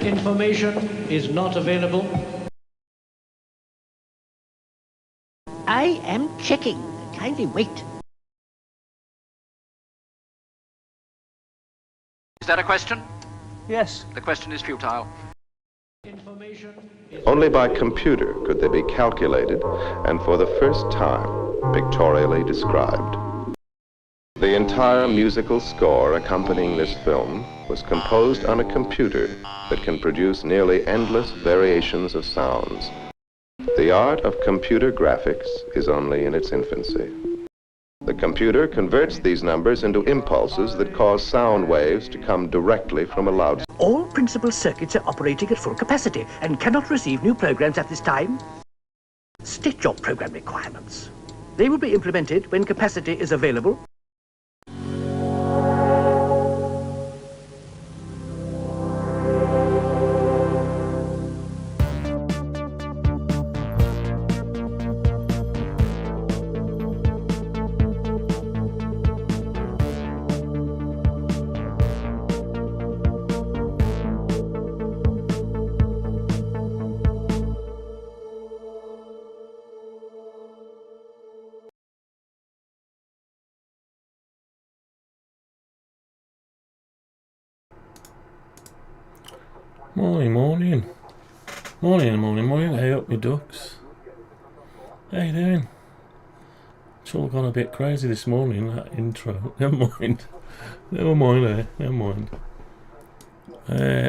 Information is not available. I am checking. Kindly wait. Is that a question? Yes. The question is futile. Only by computer could they be calculated and for the first time pictorially described. The entire musical score accompanying this film was composed on a computer that can produce nearly endless variations of sounds. The art of computer graphics is only in its infancy. The computer converts these numbers into impulses that cause sound waves to come directly from a loudspeaker. All principal circuits are operating at full capacity and cannot receive new programs at this time. State your program requirements. They will be implemented when capacity is available. Morning. Hey up, me ducks. How you doing? It's all gone a bit crazy this morning, that intro. Never mind.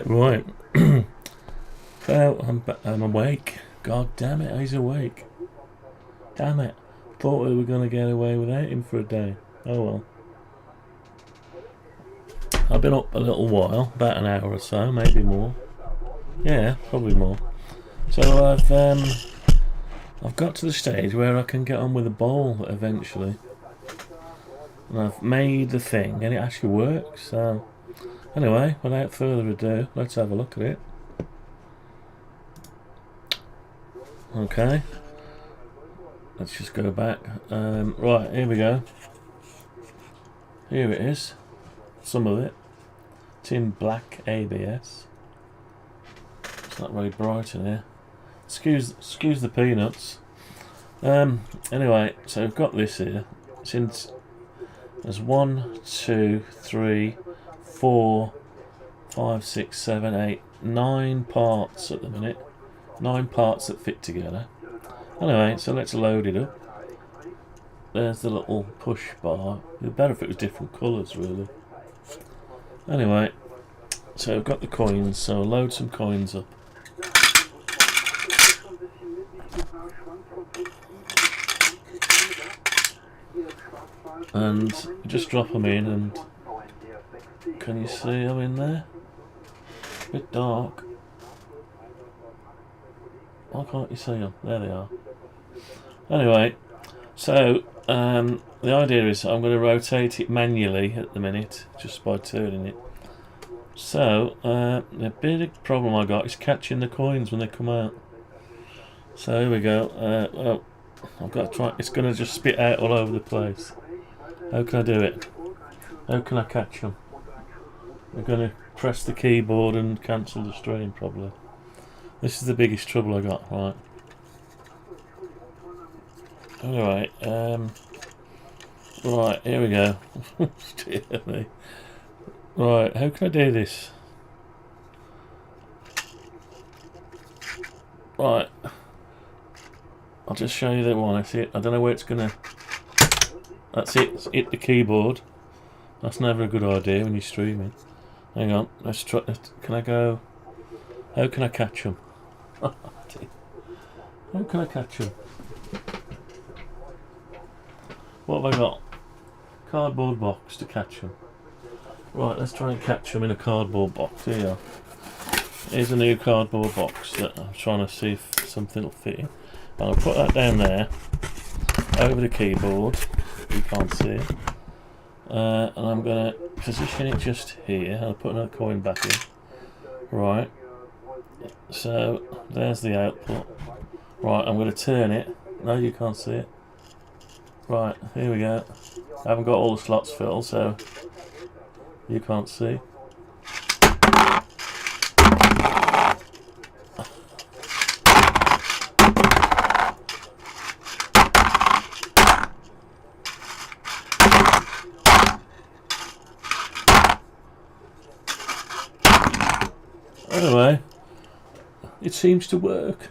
Right. So, I'm awake. God damn it, he's awake. Damn it. Thought we were going to get away without him for a day. Oh well. I've been up a little while, about an hour or so, maybe more. Yeah, probably more. So I've got to the stage where I can get on with a bowl eventually. And I've made the thing and it actually works. So anyway, without further ado, let's have a look at it. Okay. Let's just go back. Right, here we go. Here it is. Some of it. It's in black ABS. It's not very bright in here. Excuse the peanuts. Anyway, so we've got this here. Since there's 1, 2, 3, 4, 5, 6, 7, 8, 9 parts at the minute. 9 parts that fit together. Anyway, so let's load it up. There's the little push bar. It'd be better if it was different colours, really. Anyway, so we've got the coins, so I'll load some coins up. And just drop them in, and can you see them in there? A bit dark. Why can't you see them? There they are. Anyway, so the idea is I'm going to rotate it manually at the minute, just by turning it. So the big problem I got is catching the coins when they come out. So here we go. Well, I've got to try. It's going to just spit out all over the place. How can I do it? How can I catch them? We're going to press the keyboard and cancel the stream, probably. This is the biggest trouble I got. Right. Alright, right, here we go. Dear me. Right, how can I do this? Right. I'll just show you the one. That's it. I don't know where it's gonna. That's it. It's hit the keyboard. That's never a good idea when you're streaming. Hang on. Let's try. Can I go? How can I catch them? How can I catch them? What have I got? Cardboard box to catch them. Right, let's try and catch them in a cardboard box. Here you are. Here's a new cardboard box that I'm trying to see if something will fit in. I'll put that down there, over the keyboard. You can't see it. And I'm going to position it just here. I'll put another coin back in. Right. So, there's the output. Right, I'm going to turn it. No, you can't see it. Right, here we go. I haven't got all the slots filled, so you can't see. Anyway, it seems to work.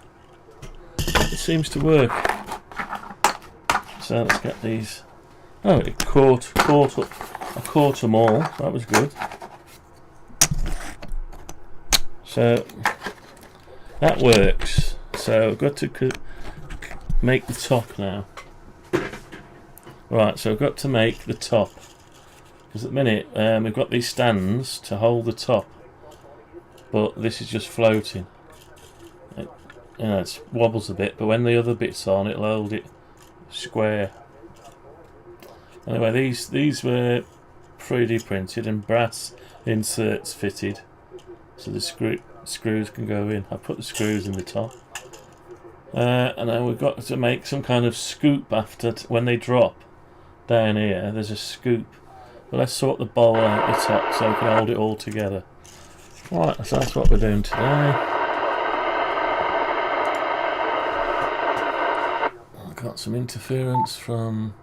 It seems to work. So let's get these. Oh, it caught them all. That was good. So that works. So I've got to make the top now. Right, so I've got to make the top. Because at the minute we've got these stands to hold the top. But this is just floating. It wobbles a bit, but when the other bit's on, it'll hold it square. Anyway, these were 3D printed and brass inserts fitted, so the screws can go in. I put the screws in the top, and then we've got to make some kind of scoop after when they drop down here. There's a scoop, but let's sort the bowl out the top so we can hold it all together. Right, so that's what we're doing today. I've got some interference from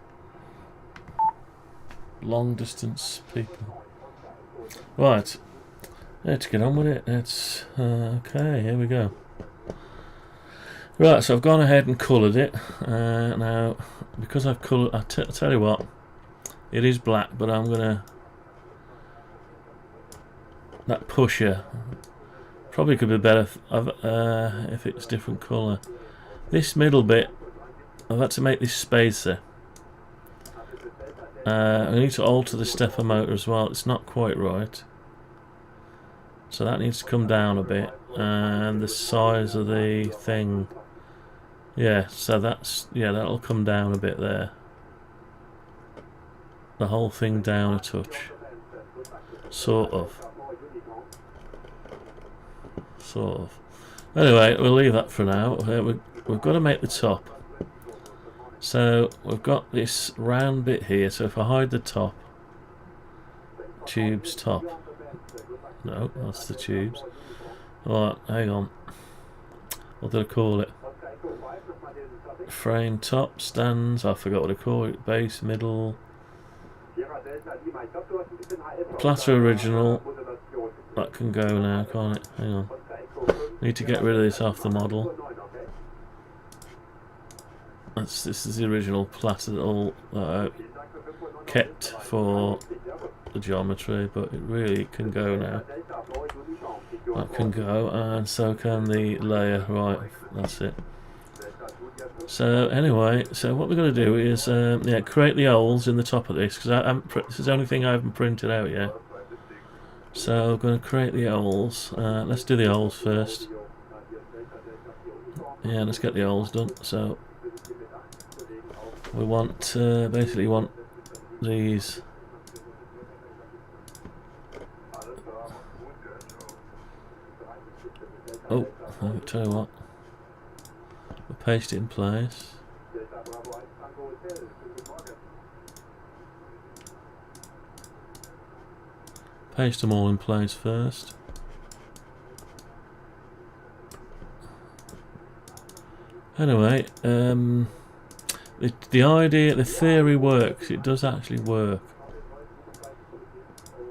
long distance people. Right, let's get on with it. It's okay, here we go. Right, so I've gone ahead and coloured it. Now, because I've coloured, I'll tell you what, it is black, but I'm gonna, that pusher probably could be better if it's different colour. This middle bit, I've had to make this spacer. I need to alter the stepper motor as well. It's not quite right, so that needs to come down a bit. And the size of the thing, yeah. So that'll come down a bit there. The whole thing down a touch, sort of. Anyway, we'll leave that for now. We've got to make the top. So we've got this round bit here, so if I hide the top, tubes top, no, that's the tubes. Alright, hang on, what did I call it? Frame top, stands, I forgot what I call it, base, middle, platter original, that can go now, can't it? Hang on, need to get rid of this off the model. This is the original platter that all kept for the geometry, but it can go now. That can go, and so can the layer. Right, that's it. So anyway, so what we're going to do is create the holes in the top of this, because this is the only thing I haven't printed out yet. So I'm going to create the holes. Let's do the holes first. Yeah, let's get the holes done. So we want basically want these. Oh, I'll tell you what. We'll paste it in place. Paste them all in place first. Anyway, the idea, the theory works. It does actually work.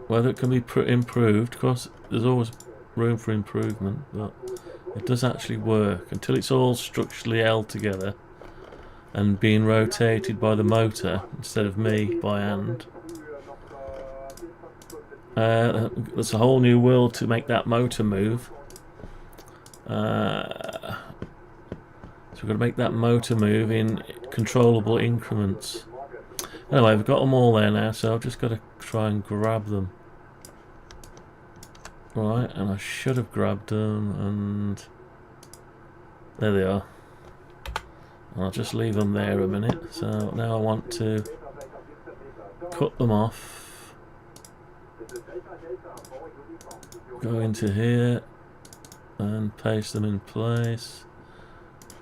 Whether it can be improved, of course, there's always room for improvement, but it does actually work until it's all structurally held together and being rotated by the motor instead of me by hand. There's a whole new world to make that motor move. So we've got to make that motor move in controllable increments. Anyway, we've got them all there now, so I've just got to try and grab them. Right, and I should have grabbed them, and there they are. I'll just leave them there a minute. So now I want to cut them off. Go into here and paste them in place.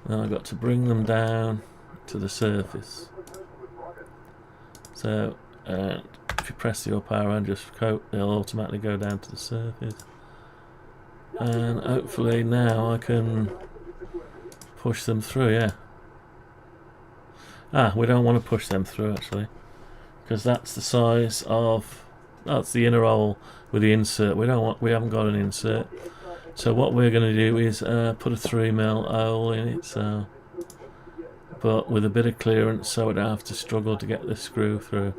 Now I've got to bring them down to the surface. So if you press the up arrow and just coat, they'll automatically go down to the surface. And hopefully now I can push them through, yeah. We don't want to push them through actually, because that's the size of, that's the inner hole with the insert. We haven't got an insert, So what we're going to do is put a 3mm hole in it, so, but with a bit of clearance so we don't have to struggle to get the screw through.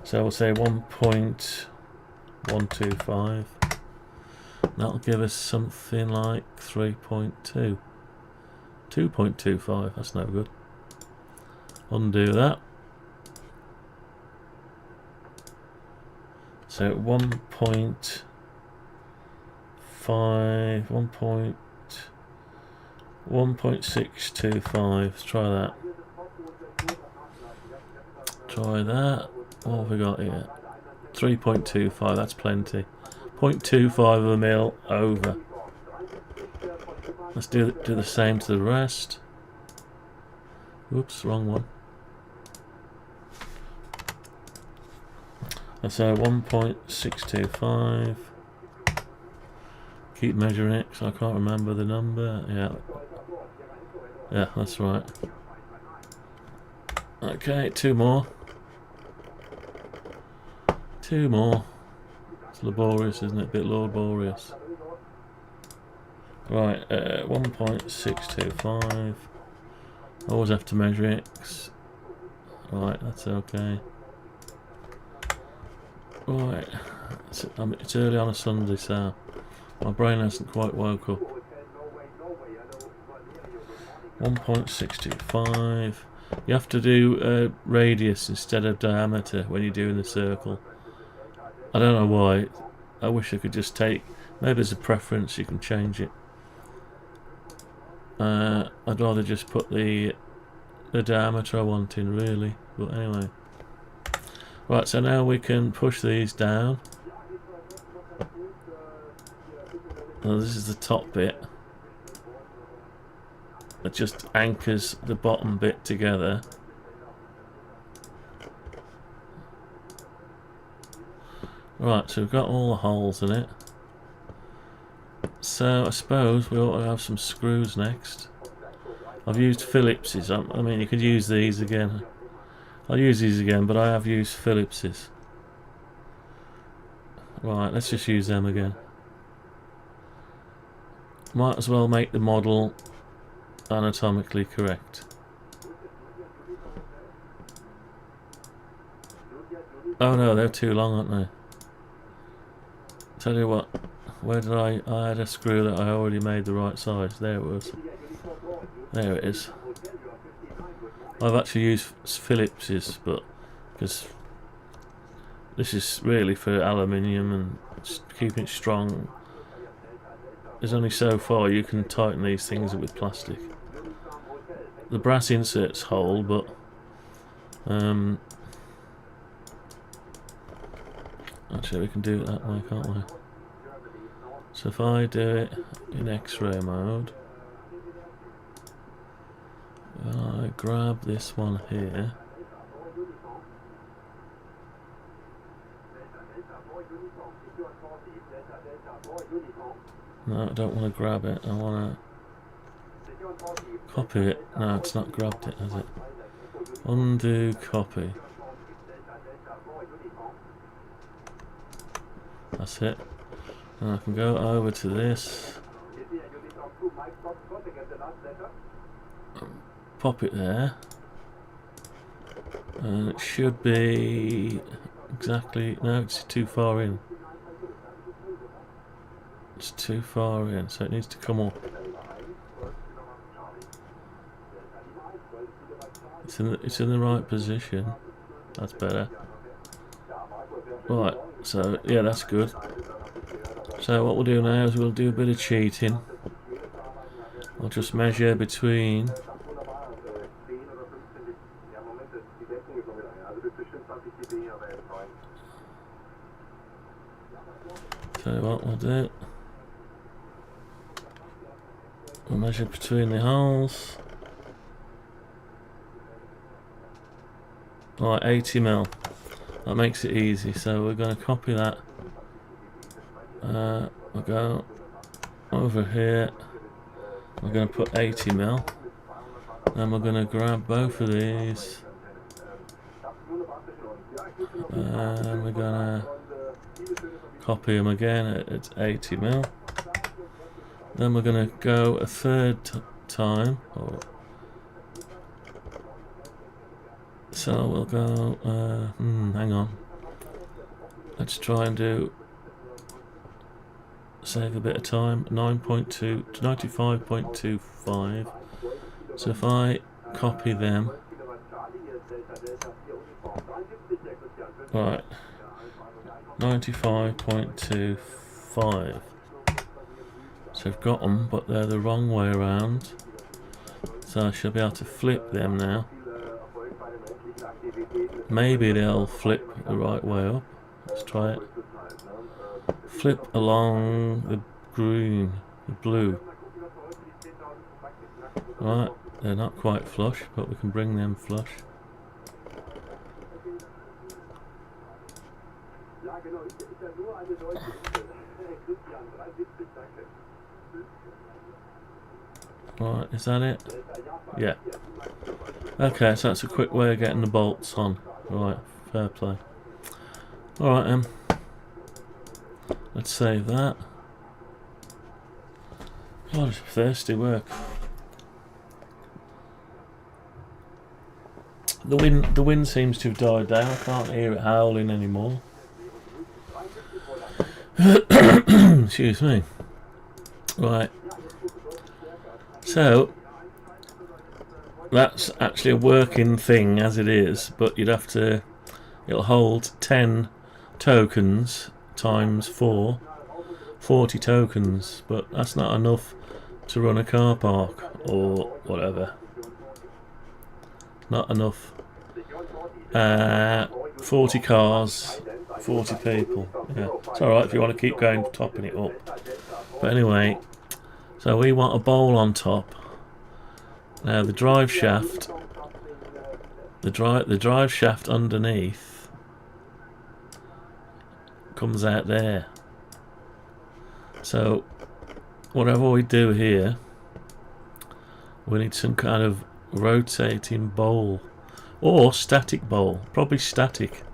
So we'll say 1.125. That'll give us something like 3.2. 2.25, that's no good. Undo that. So 1.5, 1.625. Let's try that. Try that. What have we got here? 3.25, that's plenty. 0.25 of a mil over. Let's do the same to the rest. Oops, wrong one. And so 1.625. Keep measuring it because I can't remember the number. Yeah, that's right. Okay, two more. Two more. It's laborious, isn't it? A bit laborious. Right, 1.625. Always have to measure it. Right, that's okay. Right, it's early on a Sunday, so my brain hasn't quite woke up. 1.625. You have to do radius instead of diameter when you're doing the circle. I don't know why. I wish I could just take. Maybe there's a preference, you can change it. I'd rather just put the diameter I want in, really. But anyway. Right, so now we can push these down. Now this is the top bit. It just anchors the bottom bit together. Right, so we've got all the holes in it. So I suppose we ought to have some screws next. I've used Phillips's. I mean, you could use these again. I'll use these again, but I have used Phillips's. Right, let's just use them again. Might as well make the model anatomically correct. Oh no, they're too long, aren't they? Tell you what, where did I had a screw that I already made the right size. There it was. There it is. I've actually used Phillips's, but because this is really for aluminium and keeping it strong. There's only so far you can tighten these things with plastic. The brass inserts hold, but actually we can do it that way, can't we? So if I do it in X-ray mode, I grab this one here. No, I don't want to grab it. I want to copy it. No, it's not grabbed it, has it? Undo copy. That's it. And I can go over to this. Pop it there. And it should be exactly. No, it's too far in. It's too far in, so it needs to come up. It's in the right position. That's better. Right, so yeah, that's good. So what we'll do now is we'll do a bit of cheating. I'll just measure between. So what we'll do, we'll measure between the holes. Like 80mm. That makes it easy. So we're going to copy that. We'll go over here. We're going to put 80mm. Then we're going to grab both of these. And we're going to copy them again at 80mm. Then we're going to go a third time. So we'll go, hang on. Let's try and save a bit of time. 9.2 to 95.25. So if I copy them. Right. 95.25. So I've got them, but they're the wrong way around. So I should be able to flip them now. Maybe they'll flip the right way up. Let's try it. Flip along the green, the blue. Right, they're not quite flush, but we can bring them flush. Right, is that it? Yeah. Okay, so that's a quick way of getting the bolts on. Right, fair play. Alright then. Let's save that. God, it's thirsty work. The wind seems to have died down. I can't hear it howling anymore. Excuse me. Right. So that's actually a working thing as it is, but you'd have to. It'll hold 10 tokens times 4, 40 tokens, but that's not enough to run a car park or whatever. Not enough. 40 cars, 40 people. Yeah, it's alright if you want to keep going, topping it up. But anyway, so we want a bowl on top. Now the drive shaft, the drive shaft underneath comes out there. So whatever we do here, we need some kind of rotating bowl or static bowl. Probably static.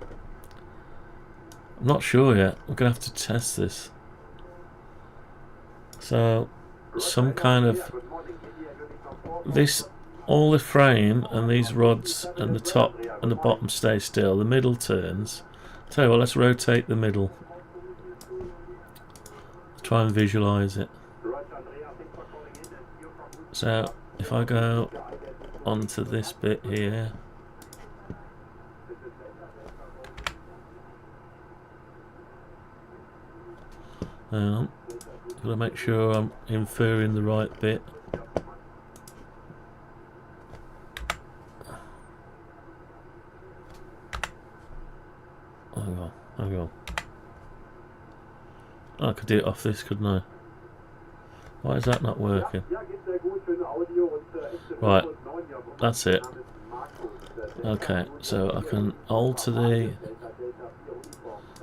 I'm not sure yet. We're gonna have to test this. So some kind of all the frame and these rods and the top and the bottom stay still. The middle turns. Tell you what, let's rotate the middle. Try and visualize it. So if I go onto this bit here, gotta make sure I'm inferring the right bit. Hang on. I could do it off this, couldn't I? Why is that not working? Right, that's it. Okay, so I can alter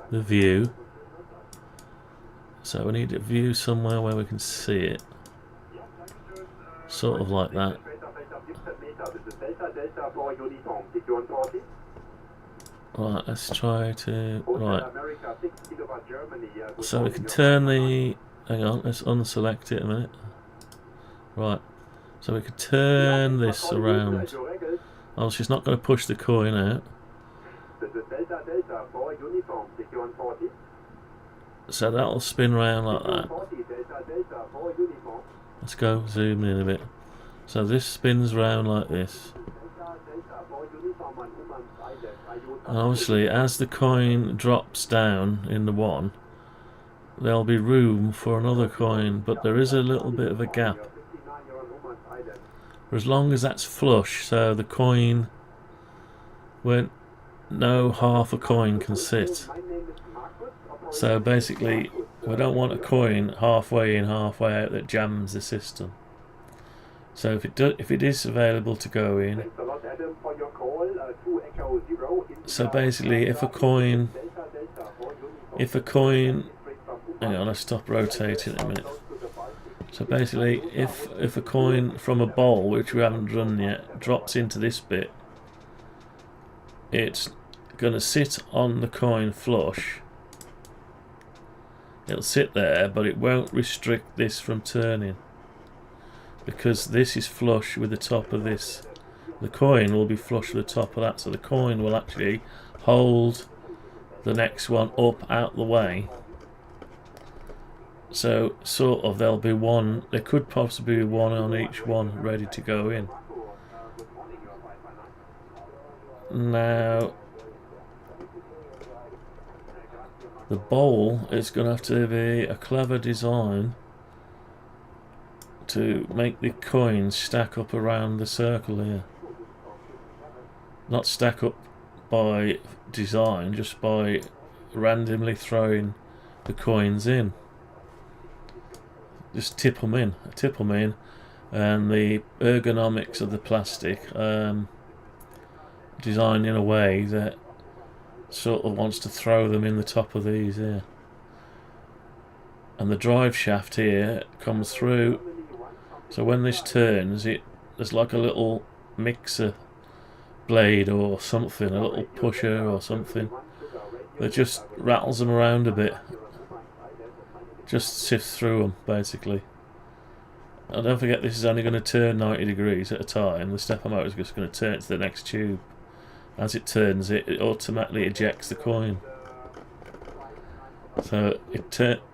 the view. So we need a view somewhere where we can see it. Sort of like that. Right, let's try to... Right. So we can turn the... Hang on, let's unselect it a minute. Right. So we can turn this around. Oh, she's not going to push the coin out. So that'll spin round like that. Let's go zoom in a bit. So this spins round like this. And obviously as the coin drops down in the one, there'll be room for another coin, but there is a little bit of a gap. For as long as that's flush, so the coin where no half a coin can sit. So basically we don't want a coin halfway in, halfway out that jams the system. So if it is available to go in, so basically if a coin, hang on, let's stop rotating a minute. So basically if a coin from a bowl, which we haven't done yet, drops into this bit, it's going to sit on the coin flush. it'll sit there, but it won't restrict this from turning, because this is flush with the top of this. The coin will be flush with the top of that, so the coin will actually hold the next one up out the way. So sort of there'll be one, there could possibly be one on each one ready to go in. Now the bowl is going to have to be a clever design to make the coins stack up around the circle here. Not stack up by design, just by randomly throwing the coins in. Just tip them in, and the ergonomics of the plastic designed in a way that sort of wants to throw them in the top of these here. And the drive shaft here comes through, so when this turns, there's like a little mixer blade or something, a little pusher or something that just rattles them around a bit. Just sifts through them, basically. And don't forget, this is only going to turn 90 degrees at a time. The stepper motor is just going to turn to the next tube. As it turns, it automatically ejects the coin. So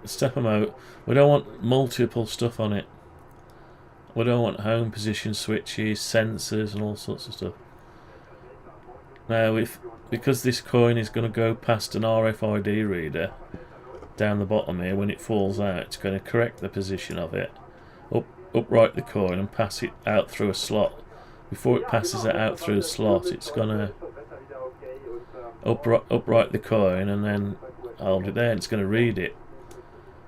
stepper motor, we don't want multiple stuff on it. We don't want home position switches, sensors, and all sorts of stuff. Now, because this coin is going to go past an RFID reader down the bottom here, when it falls out, it's going to correct the position of it, upright the coin and pass it out through a slot. Before it passes it out through the slot, it's going to upright the coin and then hold it there, and it's going to read it.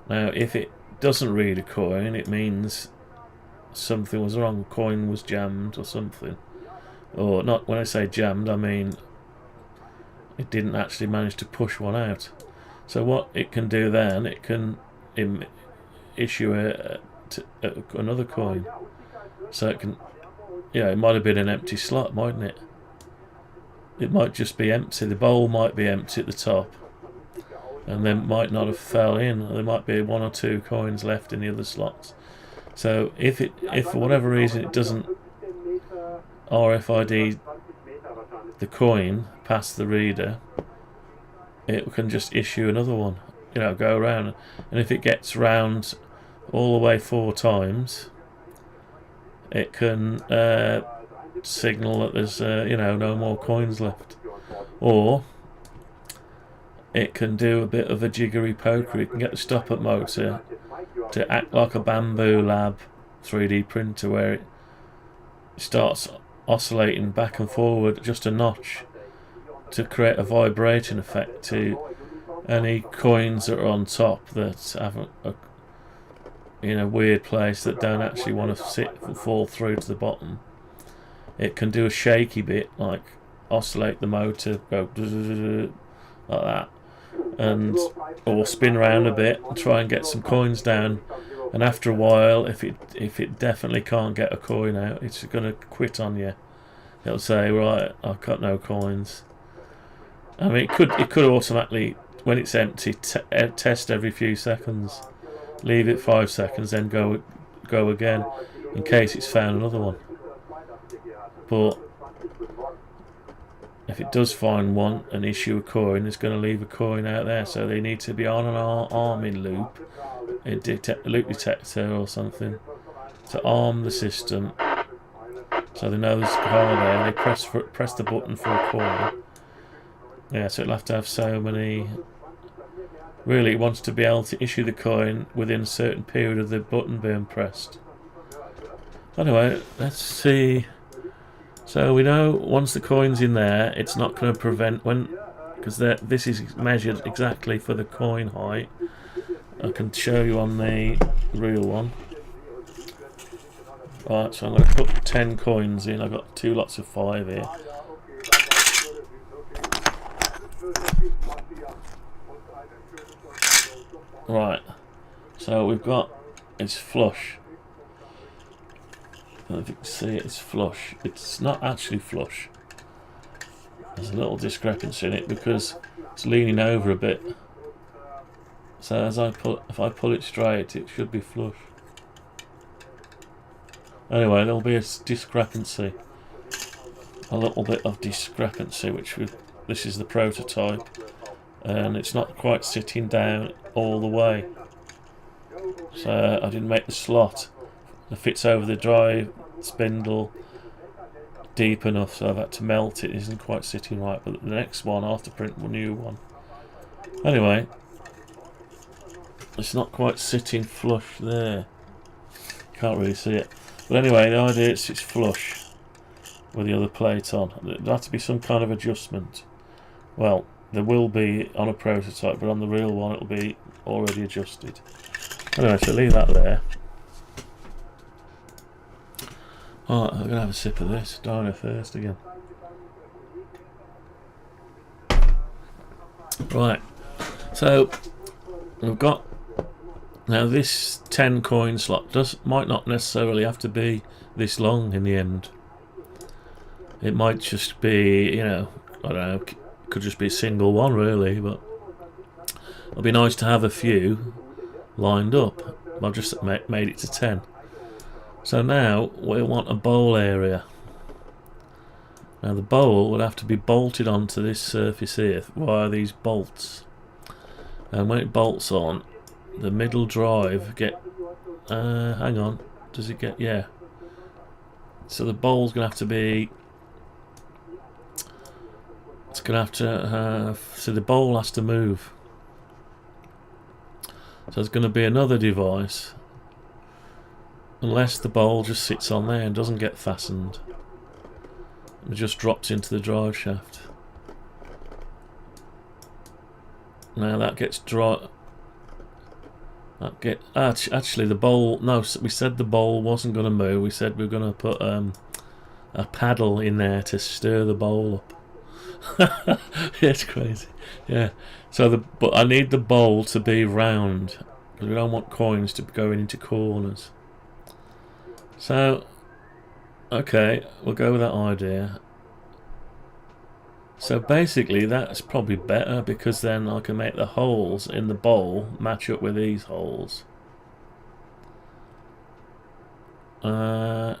Now, if it doesn't read a coin, it means something was wrong, the coin was jammed or something. Or not, when I say jammed, I mean it didn't actually manage to push one out. So what it can do then, it can issue another coin. So it can, it might have been an empty slot, mightn't it? It might just be empty. The bowl might be empty at the top, and then might not have fell in. There might be one or two coins left in the other slots. So if for whatever reason it doesn't RFID the coin past the reader, it can just issue another one, go around, and if it gets round all the way 4 times, it can signal that there's no more coins left. Or it can do a bit of a jiggery poker. It can get the stop-up motor to act like a Bamboo Lab 3D printer, where it starts oscillating back and forward just a notch to create a vibrating effect to any coins that are on top that haven't in a weird place, that don't actually want to fall through to the bottom. It can do a shaky bit, like oscillate the motor, go like that, or spin around a bit and try and get some coins down. And after a while, if it definitely can't get a coin out, it's going to quit on you. It'll say, right, I've got no coins. I mean, it could automatically, when it's empty, test every few seconds, leave it 5 seconds, then go again in case it's found another one. But if it does find one and issue a coin, it's going to leave a coin out there. So they need to be on an arming loop, a loop detector or something, to arm the system. So they know there's a car there. They press the button for a coin. Yeah, so it'll have to have so many. Really, it wants to be able to issue the coin within a certain period of the button being pressed. Anyway, let's see. So we know once the coin's in there, it's not going to prevent because this is measured exactly for the coin height. I can show you on the real one. Right, so I'm going to put 10 coins in. I've got 2 lots of 5 here. Right, so we've got, it's flush. I don't know if you can see it, it's flush. It's not actually flush. There's a little discrepancy in it because it's leaning over a bit. So as if I pull it straight, it should be flush. Anyway, there'll be a discrepancy, a little bit of discrepancy, this is the prototype, and it's not quite sitting down all the way. So I didn't make the slot that fits over the drive spindle deep enough, so I've had to melt it. It isn't quite sitting right, but the next one I'll have to print a new one. Anyway, it's not quite sitting flush there. Can't really see it. But anyway, the idea is it's flush with the other plate on. There'll have to be some kind of adjustment. Well, there will be on a prototype, but on the real one it'll be already adjusted. Anyway, so leave that there. Alright, I'm going to have a sip of this. Dino first again. Right, so we've got now this 10 coin slot might not necessarily have to be this long in the end. It might just be, you know, I don't know, could just be a single one really, but it'll be nice to have a few lined up. I've just made it to 10. So now we want a bowl area. Now the bowl would have to be bolted onto this surface here via these bolts. And when it bolts on, the middle drive hang on, does it get, yeah. So the bowl's going to have to be, it's going to have to, so the bowl has to move. So there's going to be another device, unless the bowl just sits on there and doesn't get fastened. It just drops into the drive shaft. Now that gets dry. Actually the bowl, no, we said the bowl wasn't going to move. We said we were going to put a paddle in there to stir the bowl up. It's crazy. Yeah. So but I need the bowl to be round because we don't want coins to be going into corners. So okay, we'll go with that idea. So basically that's probably better because then I can make the holes in the bowl match up with these holes. But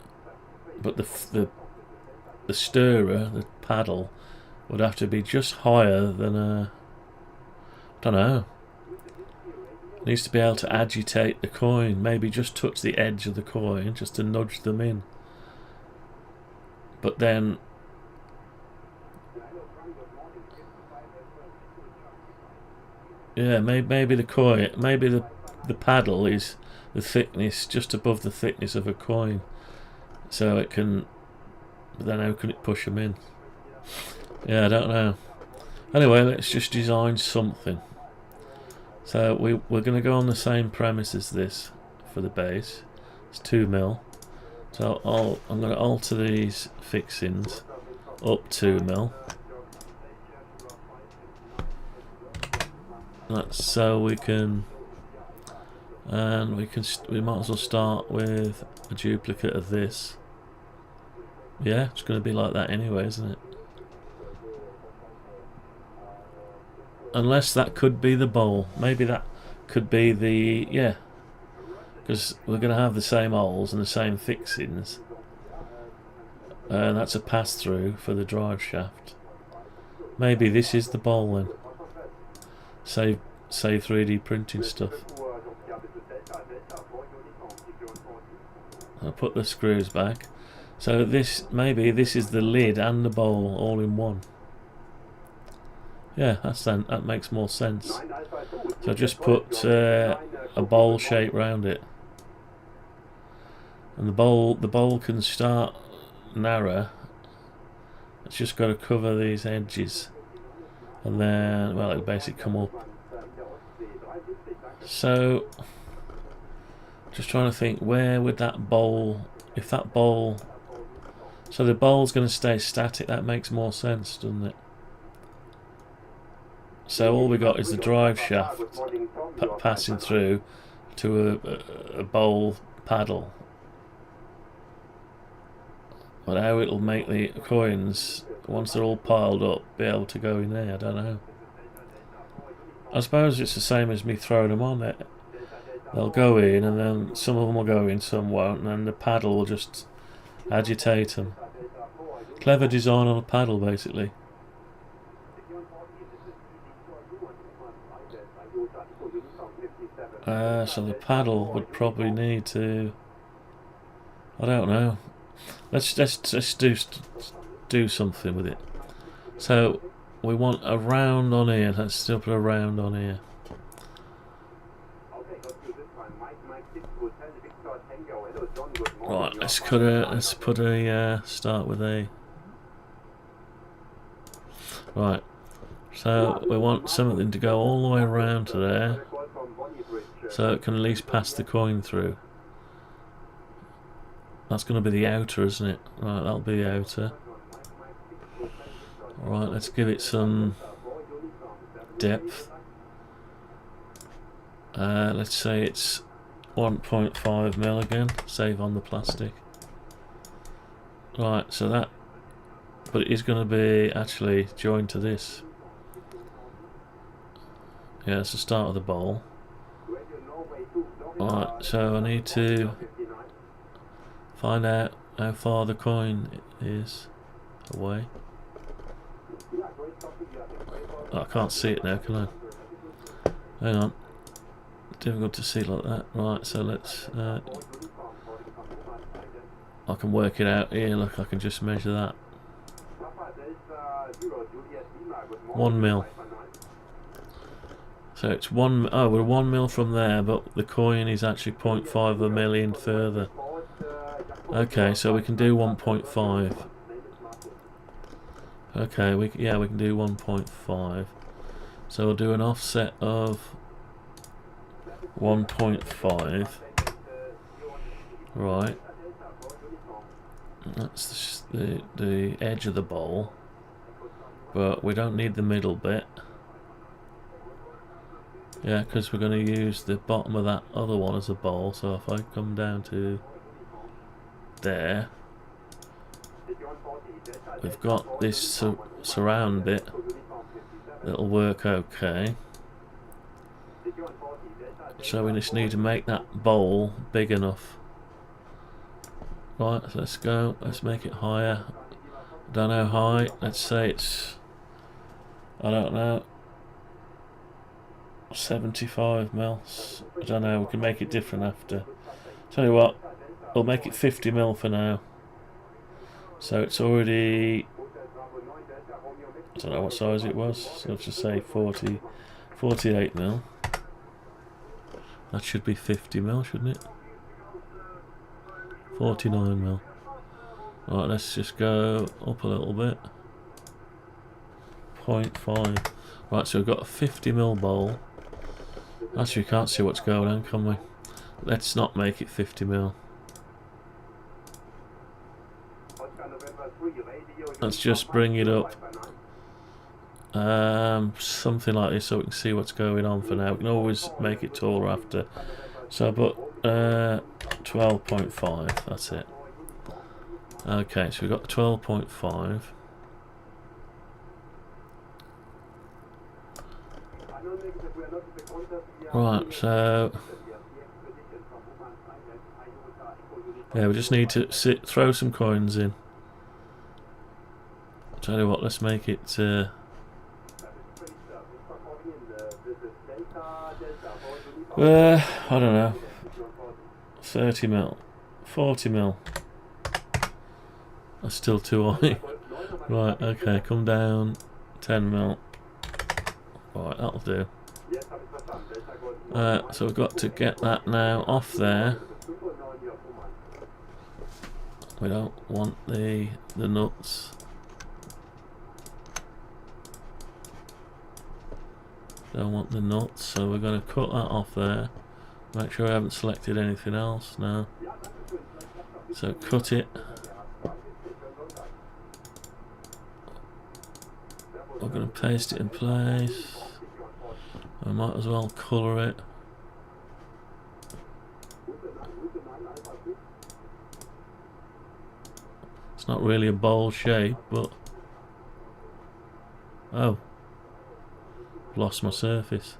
the stirrer, the paddle, would have to be just higher than I don't know. It needs to be able to agitate the coin, maybe just touch the edge of the coin just to nudge them in. But then yeah, maybe the coin, maybe the paddle is the thickness just above the thickness of a coin, so it can. But then how can it push them in? Yeah, I don't know. Anyway, let's just design something. So we're going to go on the same premise as this for the base. It's 2mm. So I'm going to alter these fixings up 2mm. That's so we can, and we might as well start with a duplicate of this. Yeah, it's going to be like that anyway, isn't it? Unless that could be the bowl. Maybe that could be the, yeah, because we're going to have the same holes and the same fixings, and that's a pass through for the drive shaft. Maybe this is the bowl then. Save 3D printing stuff. I'll put the screws back. So maybe this is the lid and the bowl all in one. Yeah, that makes more sense. So just put a bowl shape round it, and the bowl can start narrow. It's just got to cover these edges. And then, well, it'll basically come up. So, just trying to think, where would that bowl, if that bowl, so the bowl's going to stay static, that makes more sense, doesn't it? So all we got is the drive shaft passing through to a bowl paddle. But how it'll make the coins, once they're all piled up, be able to go in there, I don't know. I suppose it's the same as me throwing them on it. They'll go in, and then some of them will go in, some won't, and then the paddle will just agitate them. Clever design on a paddle, basically. So the paddle would probably need to... I don't know. Let's do something with it. So we want a round on here. Let's still put a round on here. Right, let's put a start with a... Right, so we want something to go all the way around to there, so it can at least pass the coin through. That's going to be the outer, isn't it? Right, that'll be the outer. Right, let's give it some depth. Let's say it's 1.5 mil again, save on the plastic. Right, so that, but it is going to be actually joined to this. Yeah, it's the start of the bowl. Right, so I need to find out how far the coin is away. Oh, I can't see it now, can I? Hang on. Difficult to see like that. Right, so let's... I can work it out here, look, I can just measure that. 1 mil. So it's we're 1 mil from there, but the coin is actually 0.5 of a million further. Okay, so we can do 1.5. Okay, we can do 1.5. So we'll do an offset of 1.5. Right. That's the edge of the bowl, but we don't need the middle bit. Yeah, because we're going to use the bottom of that other one as a bowl. So if I come down to there, we've got this surround bit that'll work okay. So we just need to make that bowl big enough. Right, so let's go. Let's make it higher. Don't know how high. Let's say it's, I don't know, 75 mils. I don't know. We can make it different after. Tell you what, we'll make it 50 mil for now. So it's already, I don't know what size it was. So let's just say 48 mil. That should be 50 mil, shouldn't it? 49 mil. Right, let's just go up a little bit. 0.5. Right, so we've got a 50 mil bowl. Actually, we can't see what's going on, can we? Let's not make it 50 mil. Let's just bring it up. Something like this so we can see what's going on for now. We can always make it taller after. So, but 12.5, that's it. Okay, so we've got 12.5. Right, so yeah, we just need to throw some coins in. Tell you what, let's make it I don't know, 30 mil, 40 mil. That's still too high. Right, okay, come down 10 mil. Right, that'll do. So we've got to get that now off there. We don't want the nuts. Don't want the nuts, so we're going to cut that off there. Make sure I haven't selected anything else now. So cut it. We're going to paste it in place. I might as well colour it. It's not really a bowl shape, but oh, lost my surface.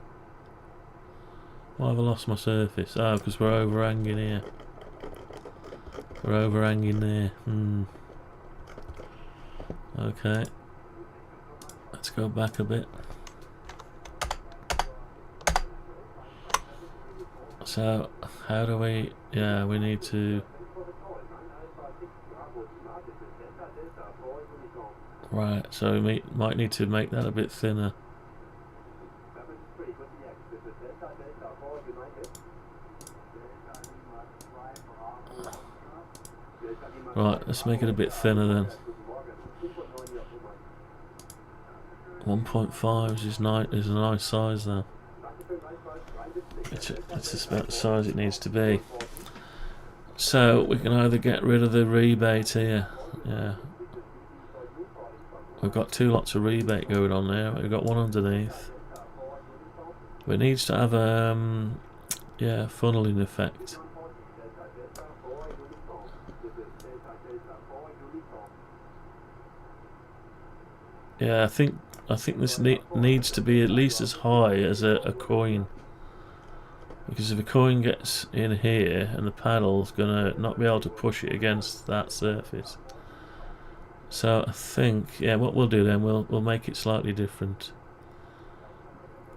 Why have I lost my surface? Oh, because we're overhanging here. We're overhanging there. Okay. Let's go back a bit. So, how do we... Yeah, we need to... Right, so we might need to make that a bit thinner. Right, let's make it a bit thinner then. 1.5 is a nice size now. It's about the size it needs to be. So we can either get rid of the rebate here. Yeah. We've got two lots of rebate going on there. We've got one underneath. But it needs to have yeah, funneling effect. Yeah, I think this needs to be at least as high as a coin. Because if a coin gets in here and the paddle's gonna not be able to push it against that surface. So I think, yeah, what we'll do then, we'll make it slightly different.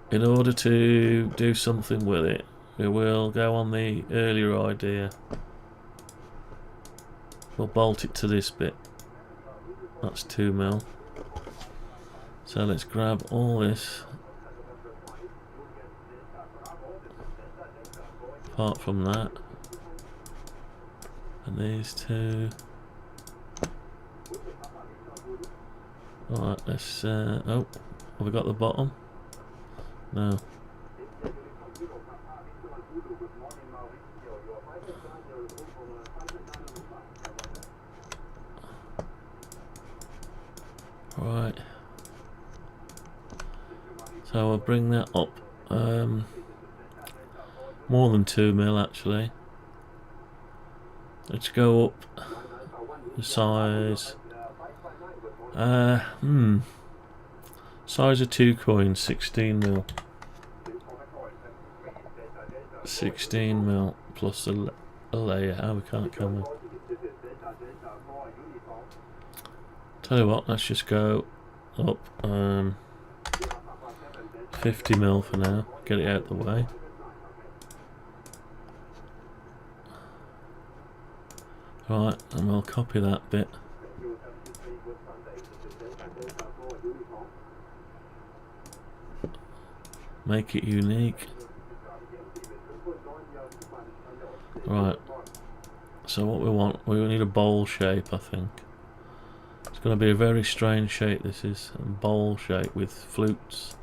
In order to do something with it, we will go on the earlier idea. We'll bolt it to this bit. That's 2mm. So let's grab all this. Apart from that. And these two. Alright, let's oh, have we got the bottom? No. Right. So I'll bring that up. More than 2mm actually. Let's go up the size. Size of 2 coins, 16mm. 16mm plus a layer. Oh, we can't come in. Tell you what, let's just go up 50mm for now. Get it out of the way. Right, and we'll copy that bit. Make it unique. Right. So what we need a bowl shape, I think. It's going to be a very strange shape, this is. A bowl shape with flutes.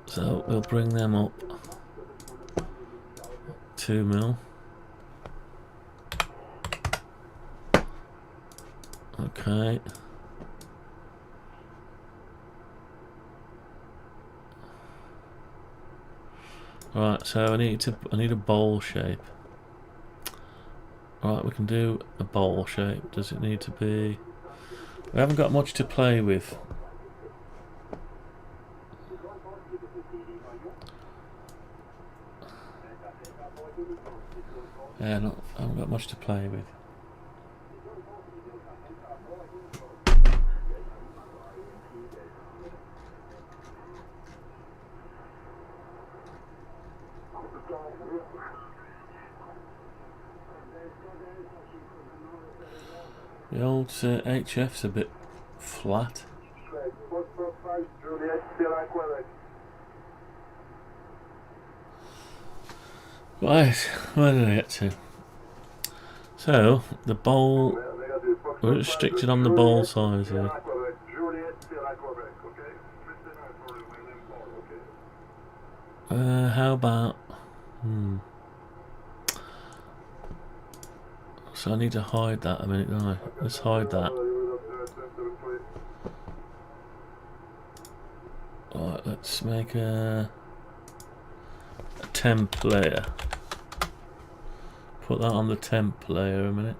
So we'll bring them up 2mm. Okay. Right, so I need a bowl shape. Right, we can do a bowl shape. Does it need to be? We haven't got much to play with. Yeah, I haven't got much to play with. The old HF's a bit flat. Right, where did I get to? So, the bowl, we're restricted on the bowl size here. How about, so I need to hide that a minute, don't I? Let's hide that. Alright, let's make a temp layer. Put that on the temp layer a minute.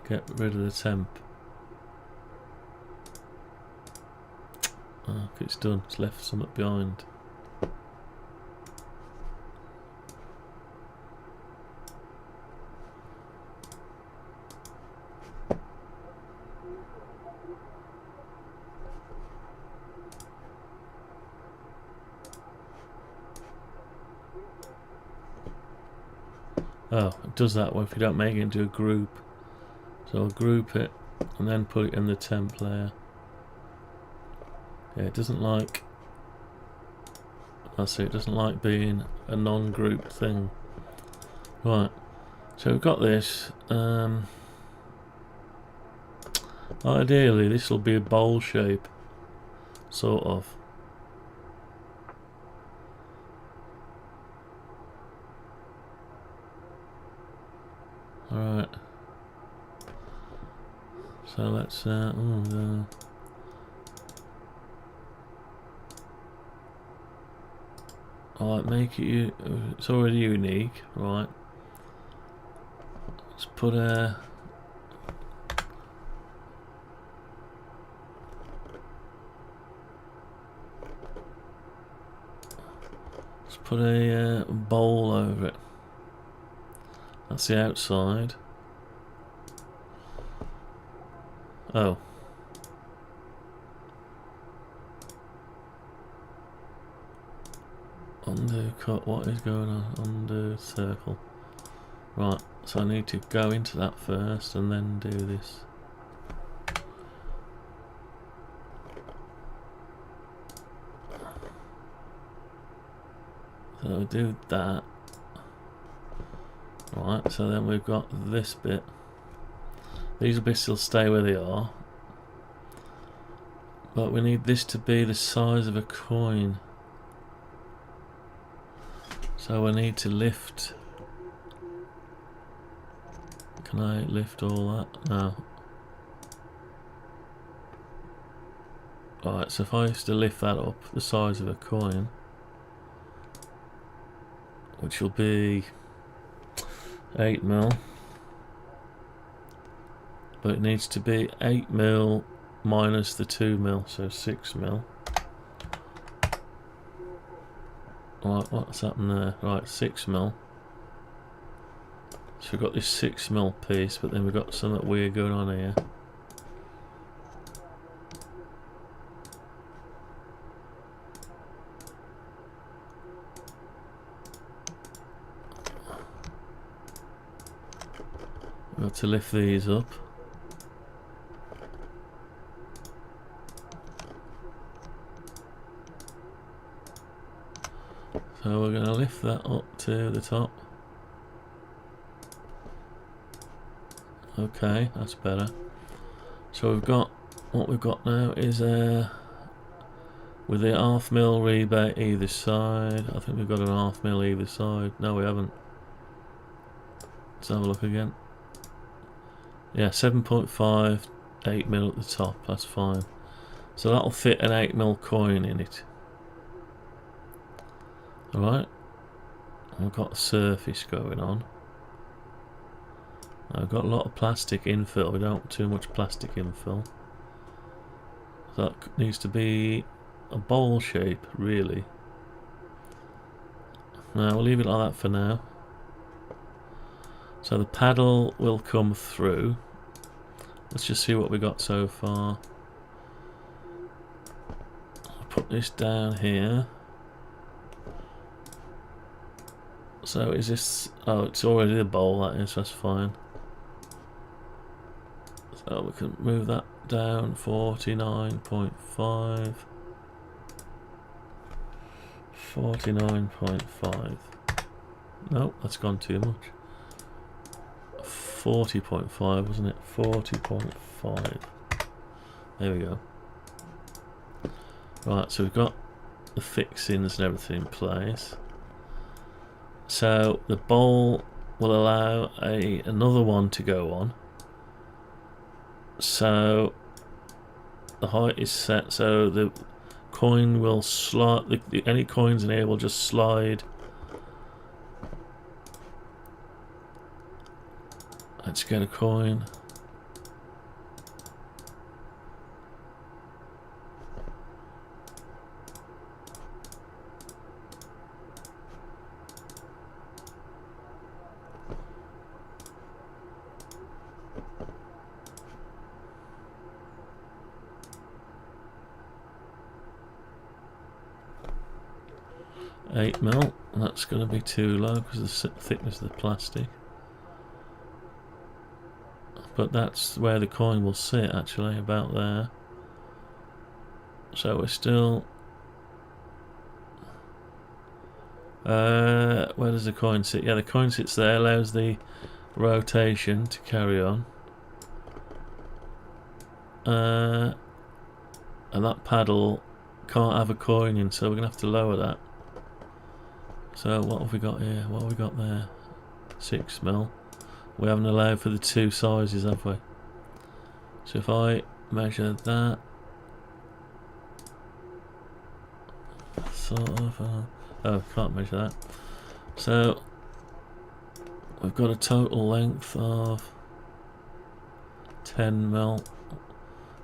Get rid of the temp. Oh, it's done. It's left something behind. Oh, it does that if you don't make it into a group. So I'll group it and then put it in the temp layer. Yeah, it doesn't like... That's it, it doesn't like being a non-grouped thing. Right, so we've got this. Ideally, this will be a bowl shape, sort of. Alright. So let's... Alright, make it... It's already unique, right. Let's put a... Let's put a bowl over it. That's the outside. Oh. Undo cut, what is going on? Undo circle. Right, so I need to go into that first and then do this. So we do that. Right, so then we've got this bit. These bits will stay where they are. But we need this to be the size of a coin. So I need to lift. Can I lift all that? No. Right, so if I used to lift that up the size of a coin, which will be 8mm, but it needs to be 8mm minus the 2mm, so 6mm. Right, what's happened there? Right, 6mm. So we've got this 6mm piece, but then we've got something weird going on here. We've got to lift these up. So we're going to lift that up to the top. Okay, that's better. So we've got, what we've got now is with the 1/2mm rebate either side. I think we've got an 1/2mm either side. No, we haven't. Let's have a look again. Yeah, 7.5, 8mm at the top, that's fine. So that'll fit an 8mm coin in it. Alright, we've got a surface going on. I've got a lot of plastic infill, we don't want too much plastic infill. So that needs to be a bowl shape, really. Now, we'll leave it like that for now. So the paddle will come through. Let's just see what we got so far. I'll put this down here. So is this... Oh, it's already a bowl, that is, that's fine. So we can move that down 49.5. 49.5. No, that's gone too much. 40.5, wasn't it? 40.5. There we go. Right, so we've got the fixings and everything in place. So the bowl will allow another one to go on. So the height is set so the coin will slide, any coins in here will just slide. Let's get a coin. 8mm. That's going to be too low because of the thickness of the plastic. But that's where the coin will sit, actually, about there. So we're still... where does the coin sit? Yeah, the coin sits there, allows the rotation to carry on. And that paddle can't have a coin in, so we're going to have to lower that. So what have we got here? What have we got there? 6mm. We haven't allowed for the two sizes, have we? So if I measure that, sort of, oh, can't measure that. So we've got a total length of 10mm.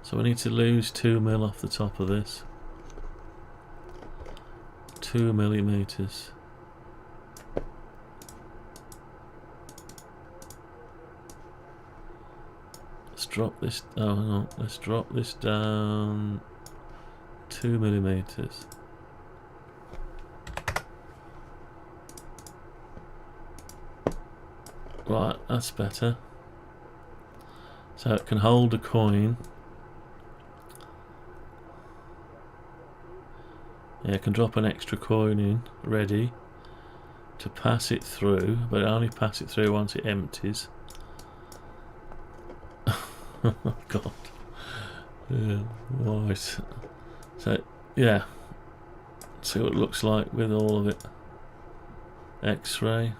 So we need to lose 2mm off the top of this. 2mm. Let's drop this. Oh, hang on. Let's drop this down 2mm. Right, that's better. So it can hold a coin. Yeah, it can drop an extra coin in, ready to pass it through, but only pass it through once it empties. Oh God. Yeah, right. So, yeah. See what it looks like with all of it. X-ray.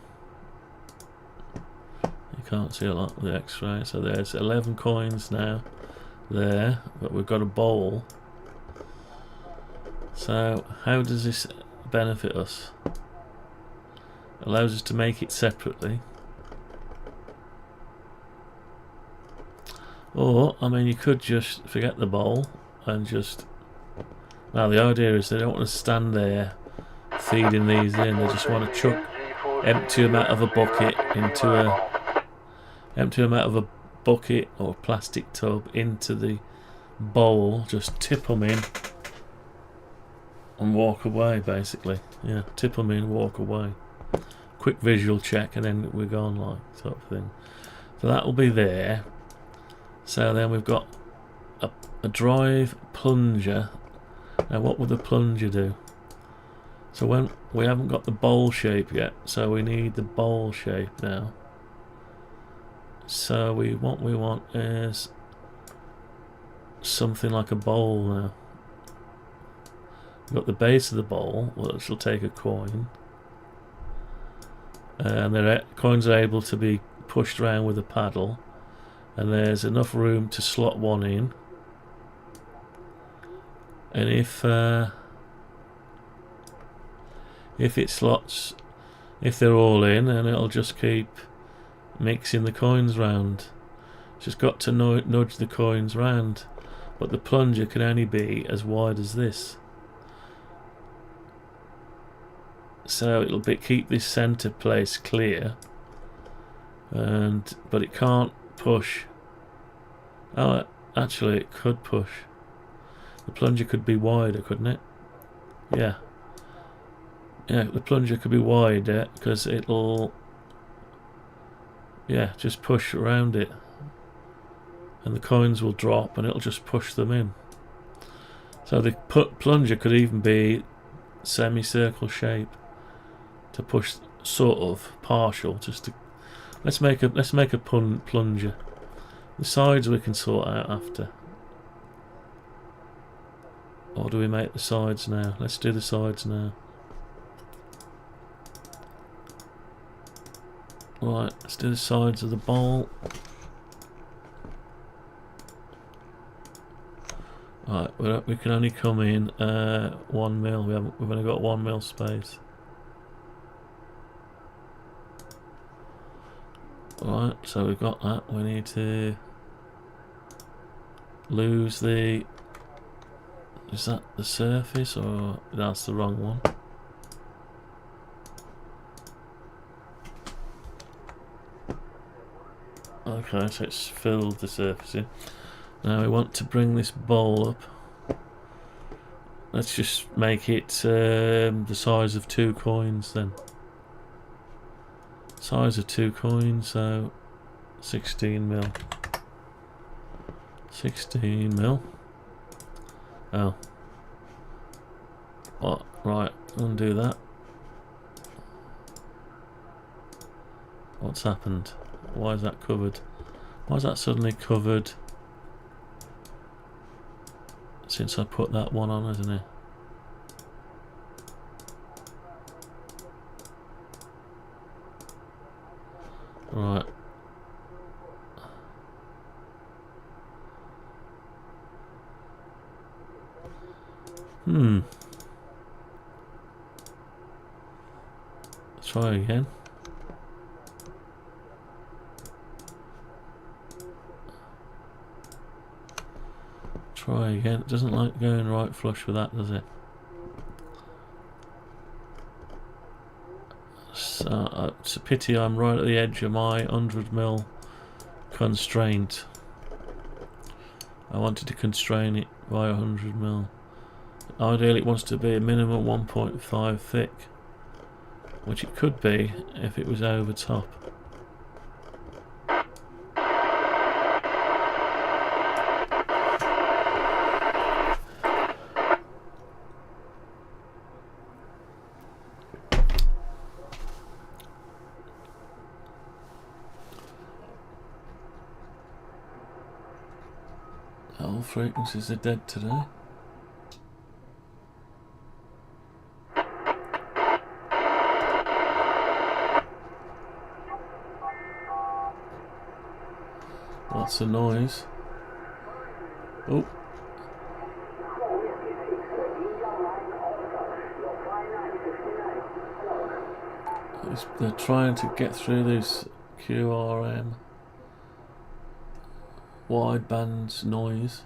You can't see a lot with the X-ray. So there's 11 coins now there, but we've got a bowl. So how does this benefit us? Allows us to make it separately. Or, I mean, you could just forget the bowl and just... Now the idea is they don't want to stand there feeding these in. They just want to chuck empty them out of a bucket into a... Empty them out of a bucket or plastic tub into the bowl. Just tip them in and walk away, basically. Yeah, tip them in, walk away. Quick visual check and then we're gone, like, sort of thing. So that will be there. So then we've got a drive plunger. Now what would the plunger do? So when we haven't got the bowl shape yet, so we need the bowl shape now. So what we want is something like a bowl now. We've got the base of the bowl, which will take a coin. And the coins are able to be pushed around with a paddle. And there's enough room to slot one in. And if it slots, if they're all in, then it'll just keep mixing the coins round. It's just got to nudge the coins round. But the plunger can only be as wide as this. So it'll keep this centre place clear. But it can't push. Oh, actually it could push. The plunger could be wider, couldn't it? Yeah. Yeah, the plunger could be wider because it'll... Yeah, just push around it. And the coins will drop and it'll just push them in. So the plunger could even be semicircle shape to push, sort of partial, just to... Let's make a plunger. The sides we can sort out after. Or do we make the sides now? Let's do the sides now. Right, let's do the sides of the bowl. Right, we can only come in 1 mil. We've only got 1 mil space. Right, so we've got that. We need to lose the... Is that the surface or that's the wrong one? Okay, so it's filled the surface in. Now we want to bring this bowl up let's just make it the size of 2 coins then. Size of 2 coins, so 16 mil. 16 mil. Oh. What? Right, undo that. What's happened? Why is that covered? Why is that suddenly covered? Since I put that one on, isn't it? Right. Let's try again. Try again. It doesn't like going right flush with that, does it? So, it's a pity I'm right at the edge of my 100 mil constraint. I wanted to constrain it by 100 mil. Ideally it wants to be a minimum 1.5 thick, which it could be if it was over top. All frequencies are dead today. Lots of noise. Oh. They're trying to get through this QRM wideband noise.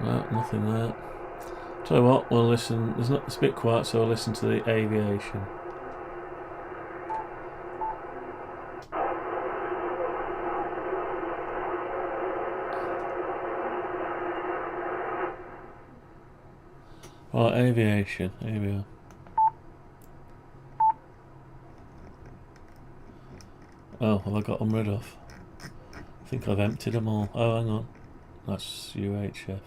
No, nothing there. Tell you what, we'll listen. It's a bit quiet, so I'll listen to the aviation. Right, aviation. Here we are. Oh, have I got them rid of? I think I've emptied them all. Oh, hang on. That's UHF.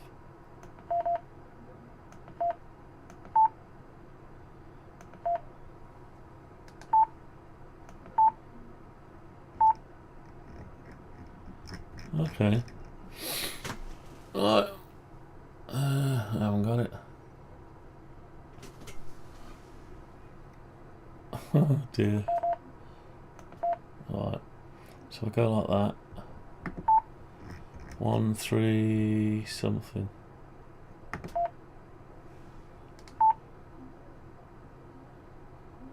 Okay. Right. I haven't got it. Oh dear. Right. So I go like that. 1, 3 something.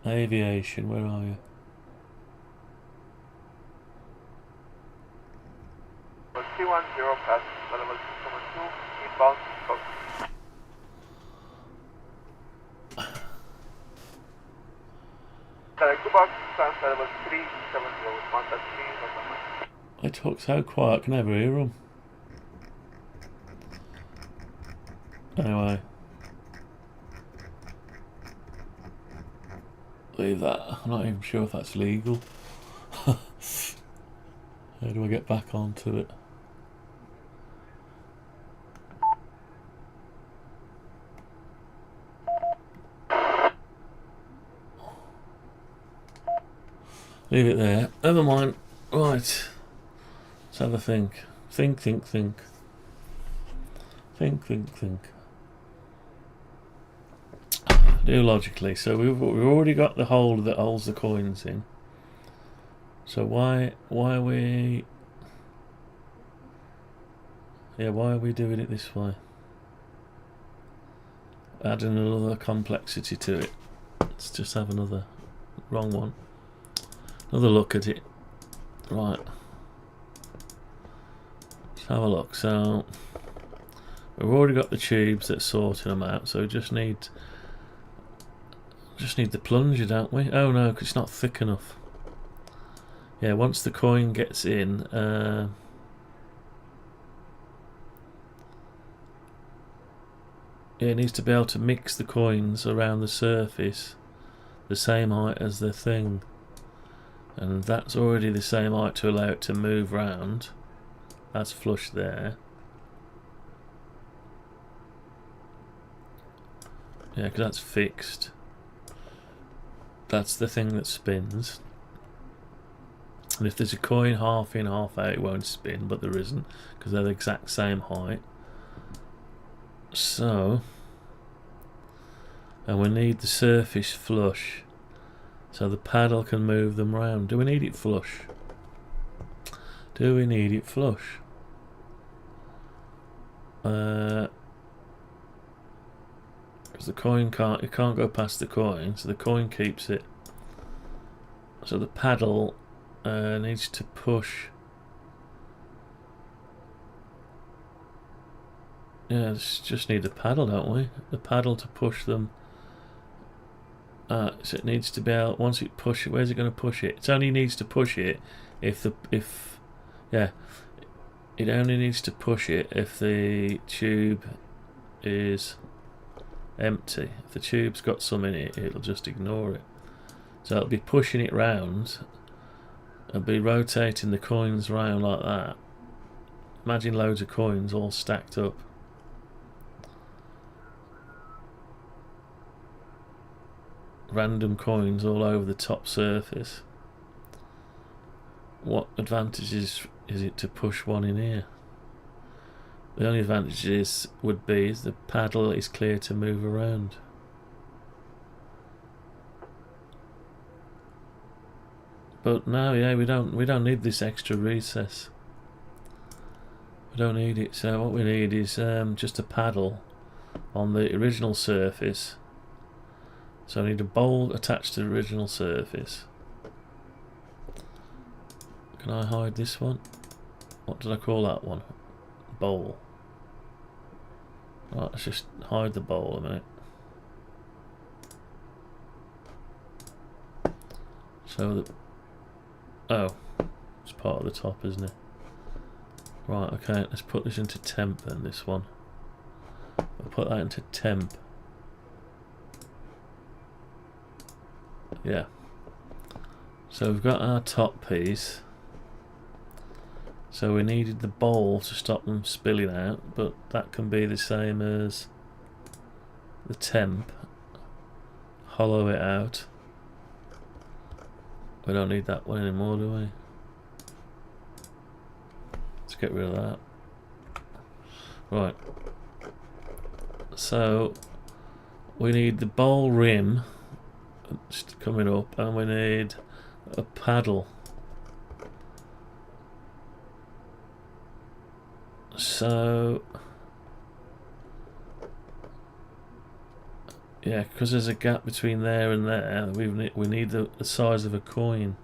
Aviation, where are you? T10 pass level 2, inbound. Direct to box, transfer level 370, contact 3. They talk so quiet, I can never hear them. Anyway. Leave that. I'm not even sure if that's legal. How do I get back onto it? Leave it there. Never mind. Right. Let's have a think. Think. Do logically. So we've already got the hole that holds the coins in. So why are we? Yeah, why are we doing it this way? Adding another complexity to it. Let's just have another wrong one. Another look at it. Right. have a look. So we've already got the tubes that are sorting them out, so we just need the plunger, don't we? Oh no, 'cause it's not thick enough. Yeah, once the coin gets in, it needs to be able to mix the coins around the surface the same height as the thing, and that's already the same height to allow it to move round. That's flush there. Yeah, because that's fixed. That's the thing that spins. And if there's a coin half in, half out, it won't spin, but there isn't, because they're the exact same height. So, and we need the surface flush, so the paddle can move them round. Do we need it flush? Do we need it flush? Because the coin it can't go past the coin, so the coin keeps it. So the paddle needs to push. Yeah, just need the paddle, don't we? The paddle to push them. So it needs to be out. Once it push it, where's it going to push it? It only needs to push it if it only needs to push it if the tube is empty. If the tube's got some in it, it'll just ignore it. So it'll be pushing it round. It'll be rotating the coins round like that. Imagine loads of coins all stacked up. Random coins all over the top surface. What advantages is it to push one in here? The only advantages would be the paddle is clear to move around. But no, yeah, we don't need this extra recess. We don't need it. So what we need is just a paddle on the original surface. So I need a bowl attached to the original surface. Can I hide this one? What did I call that one? Bowl. Right, let's just hide the bowl a minute. So the it's part of the top, isn't it? Right, okay, let's put this into temp then, this one. We'll put that into temp. Yeah. So we've got our top piece. So we needed the bowl to stop them spilling out, but that can be the same as the temp. Hollow it out. We don't need that one anymore, do we? Let's get rid of that. Right. So we need the bowl rim just coming up, and we need a paddle. So yeah, because there's a gap between there and there, we need the size of a coin,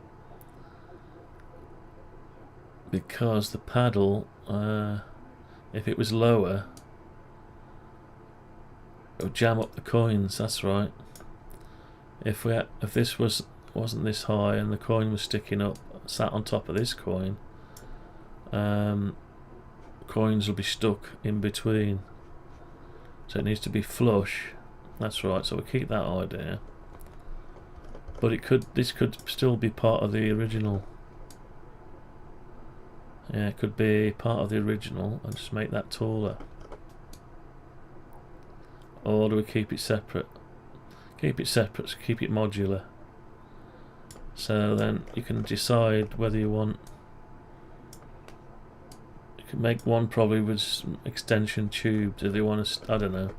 because the paddle, if it was lower, it would jam up the coins. That's right. If this wasn't this high and the coin was sticking up, sat on top of this coin, coins will be stuck in between. So it needs to be flush. That's right. So we'll keep that idea. But this could still be part of the original. Yeah, it could be part of the original and just make that taller. Or do we keep it separate? Keep it separate, so keep it modular. So then you can decide whether you want. You can make one probably with some extension tubes if you want to. I don't know.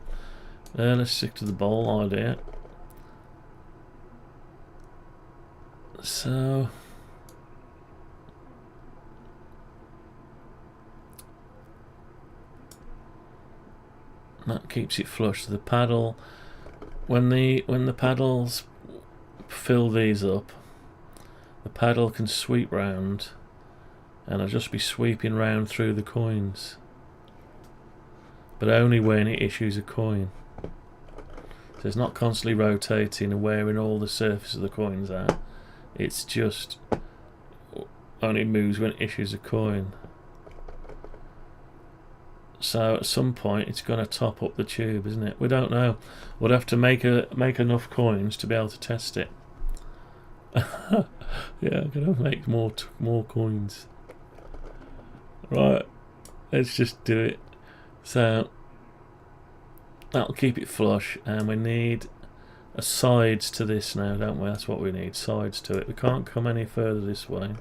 Let's stick to the bowl idea. So that keeps it flush. So the paddle, when the paddles fill these up, the paddle can sweep round and I'll just be sweeping round through the coins, but only when it issues a coin. So it's not constantly rotating and wearing all the surface of the coins out. It's just only moves when it issues a coin. So at some point it's going to top up the tube, isn't it? We don't know. We'll have to make enough coins to be able to test it. Yeah, I'm going to make more coins. Right, let's just do it. So that'll keep it flush, and we need a sides to this now, don't we? That's what we need, sides to it. We can't come any further this way.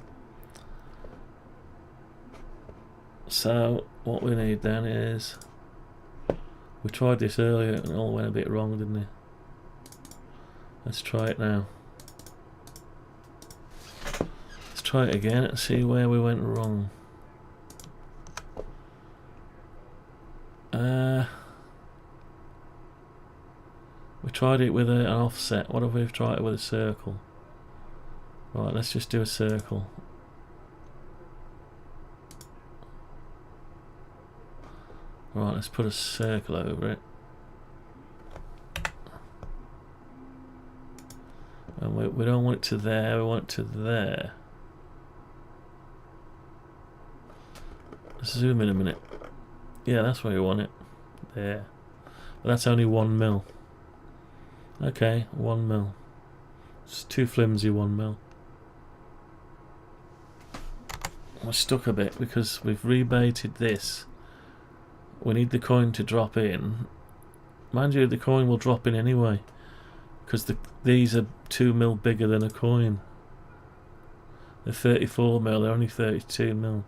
So what we need then is, we tried this earlier and it all went a bit wrong, didn't it? Let's try it now. Let's try it again and see where we went wrong. We tried it with an offset. What if we've tried it with a circle? Right, let's just do a circle. Right, let's put a circle over it. And we don't want it to there, we want it to there. Let's zoom in a minute. Yeah, that's where we want it. There. But that's only 1 mil. Okay, 1 mil. It's too flimsy, 1 mil. We're stuck a bit because we've rebaited this. We need the coin to drop in. Mind you, the coin will drop in anyway, because these are 2 mil bigger than a coin. They're 34 mil, they're only 32 mil.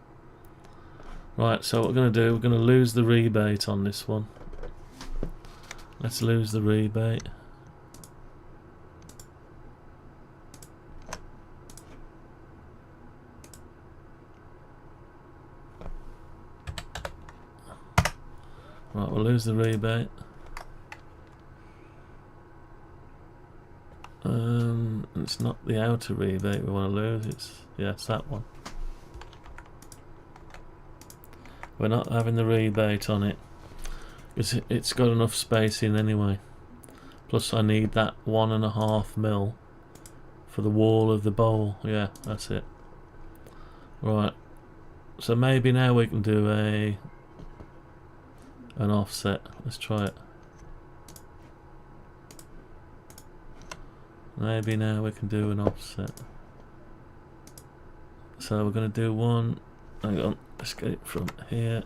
Right, so what we're going to do, we're going to lose the rebate on this one. Let's lose the rebate. Right, we'll lose the rebate. It's not the outer rebate we want to lose, it's that one. We're not having the rebate on it. It's got enough space in anyway. Plus I need that 1.5 mil for the wall of the bowl. Yeah, that's it. Right. So maybe now we can do an offset. Let's try it. Maybe now we can do an offset. So we're going to do one. Hang on, let's get it from here.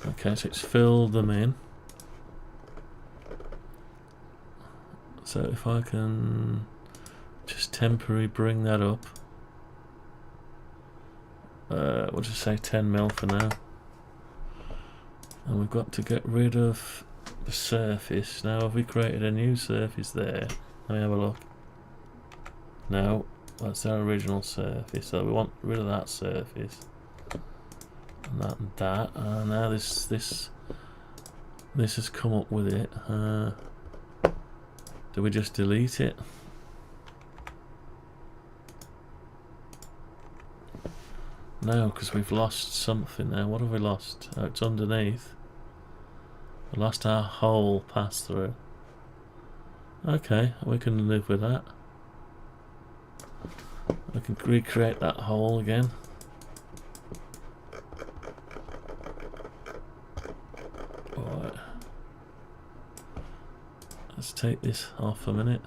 Okay, so it's filled them in. So if I can just temporarily bring that up. We'll just say 10 mil for now. And we've got to get rid of the surface. Now have we created a new surface there? Let me have a look. No, that's our original surface. So we want rid of that surface. And that and that. Now this has come up with it. Do we just delete it? No, because we've lost something now. What have we lost? Oh, it's underneath. We lost our hole pass through. Okay, we can live with that. We can recreate that hole again. Alright. Let's take this off a minute.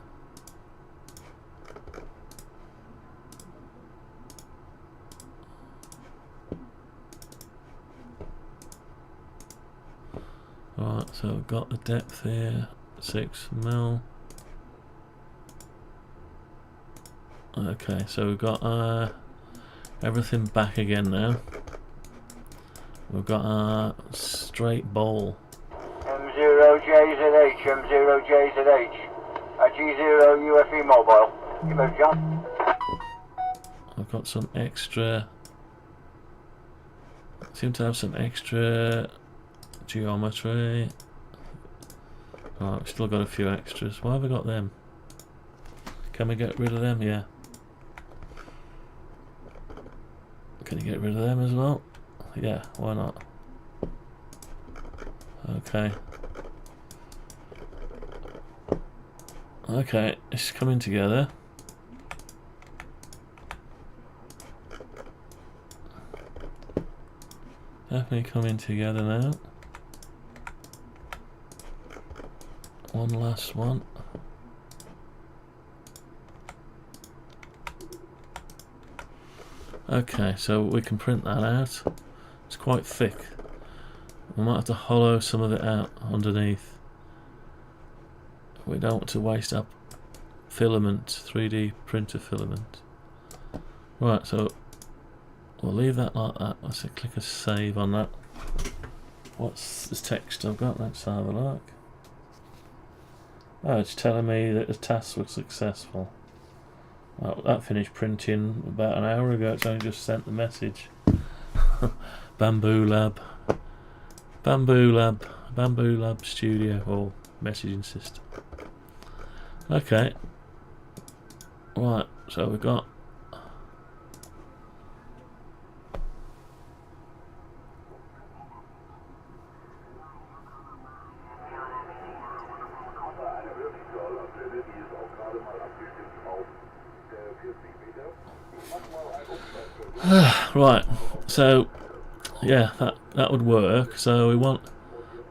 Right, so we've got the depth here, 6 mil. Okay, so we've got everything back again now. We've got our straight bowl. M0JZH, M0JZH, G0 UFE mobile. Give us John. I've got some extra Seem to have some extra geometry. Right, we've still got a few extras. Why have we got them? Can we get rid of them? Yeah. Can you get rid of them as well? Yeah, why not? Okay. Okay, it's coming together. Definitely coming together now. One last one. Okay, so we can print that out. It's quite thick. We might have to hollow some of it out underneath. We don't want to waste up filament, 3D printer filament. Right, so we'll leave that like that. Let's click a save on that. What's the text I've got? Let's have a look. Oh, it's telling me that the task was successful. Well, that finished printing about an hour ago. It's only just sent the message. Bamboo Lab. Bamboo Lab. Bamboo Lab Studio or messaging system. Okay. Right, so we've got right, so yeah, that would work. So we want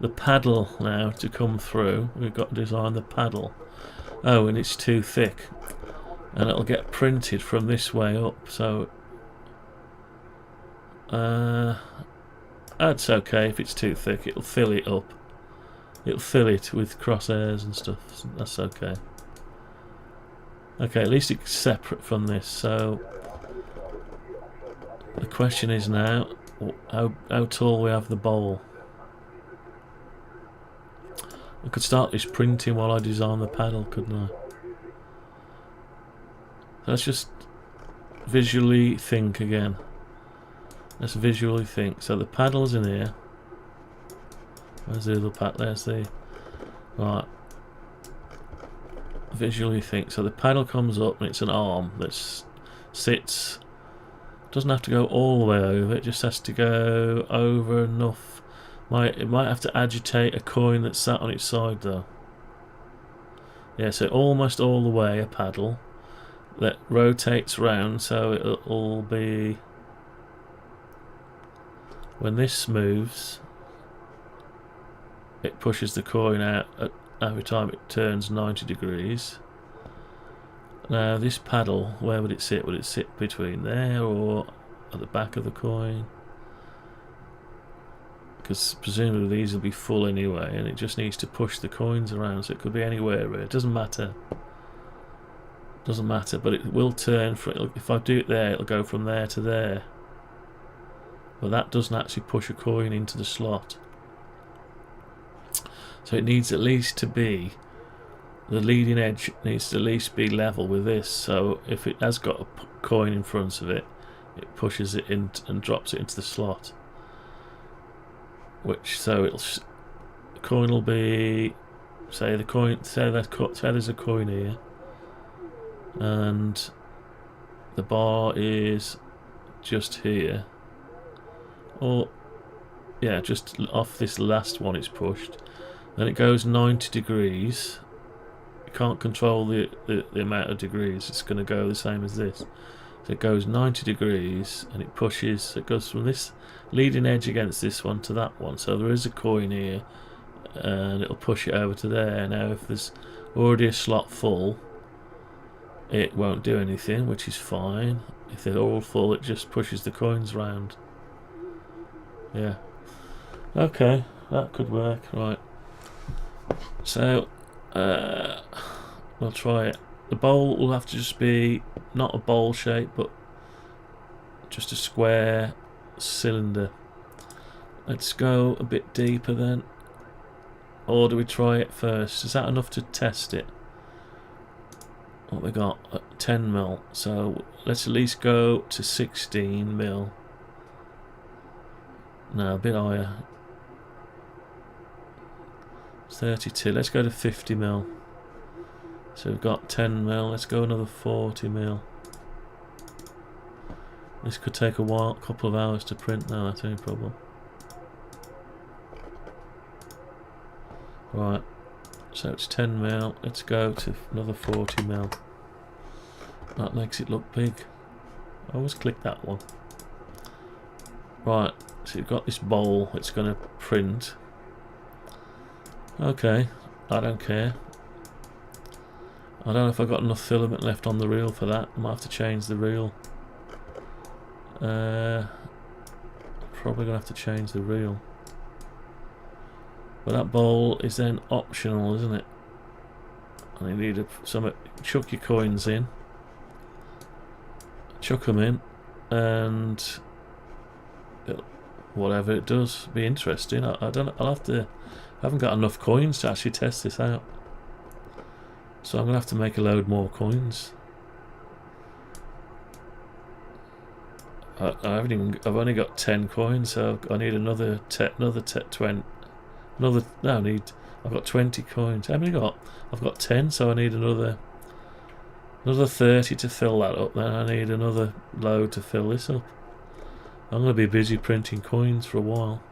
the paddle now to come through. We've got to design the paddle. Oh, and it's too thick, and it'll get printed from this way up. So that's okay. If it's too thick, it'll fill it up. It'll fill it with crosshairs and stuff. So that's okay. Okay, at least it's separate from this. So the question is now, how tall we have the bowl. I could start this printing while I design the paddle, couldn't I? Let's just visually think again. Let's visually think. So the paddle's in here. Where's the other paddle? There's the... Right. Visually think. So the paddle comes up and it's an arm that sits... Doesn't have to go all the way over, it just has to go over enough. It might have to agitate a coin that's sat on its side though. Yeah, so almost all the way a paddle that rotates round, so it'll be... When this moves, it pushes the coin out every time it turns 90 degrees. Now this paddle, where would it sit? Would it sit between there or at the back of the coin? Because presumably these will be full anyway, and it just needs to push the coins around, so it could be anywhere really. It doesn't matter. Doesn't matter, but it will turn. If I do it there, it'll go from there to there. But that doesn't actually push a coin into the slot. So it needs at least to be... The leading edge needs to at least be level with this, so if it has got a coin in front of it, it pushes it in and drops it into the slot. So the coin will be, say there's a coin here, and the bar is just here, or yeah, just off this last one it's pushed. Then it goes 90 degrees. Can't control the amount of degrees, it's going to go the same as this. So it goes 90 degrees and it pushes, it goes from this leading edge against this one to that one. So there is a coin here and it'll push it over to there. Now if there's already a slot full, it won't do anything, which is fine. If they're all full, it just pushes the coins round. Yeah. Okay, that could work. Right. So we'll try it. The bowl will have to just be not a bowl shape, but just a square cylinder. Let's go a bit deeper then. Or do we try it first? Is that enough to test it? What we got? 10mm. So let's at least go to 16mm. No, a bit higher. 32. Let's go to 50 mil. So we've got 10 mil. Let's go another 40 mil. This could take a while, couple of hours to print now. That's the only problem. Right. So it's 10 mil. Let's go to another 40 mil. That makes it look big. I always click that one. Right. So you've got this bowl. It's going to print. Okay. I don't care. I don't know if I've got enough filament left on the reel for that. I might have to change the reel. Probably going to have to change the reel. But that bowl is then optional, isn't it? And you need some. Chuck your coins in. Chuck them in. And whatever it does, be interesting. I don't. I'll have to. I haven't got enough coins to actually test this out. So I'm going to have to make a load more coins. I've only got 10 coins, so I need another 20. I've got 20 coins. How many got? I've got 10, so I need another 30 to fill that up. Then I need another load to fill this up. I'm going to be busy printing coins for a while.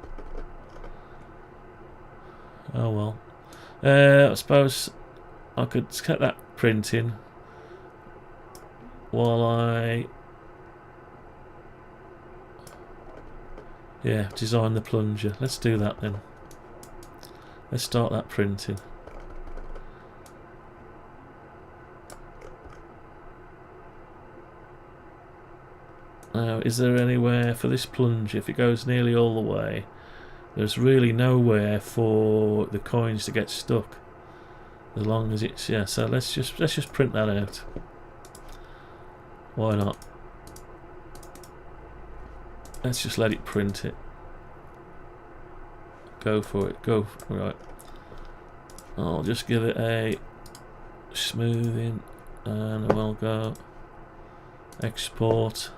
Oh well. I suppose I could get that printing while I design the plunger. Let's do that then. Let's start that printing. Now, is there anywhere for this plunge? If it goes nearly all the way, there's really nowhere for the coins to get stuck. As long as it's so let's just print that out. Why not? Let's just let it print it. Go for it. Go. Right. I'll just give it a smoothing and we'll go export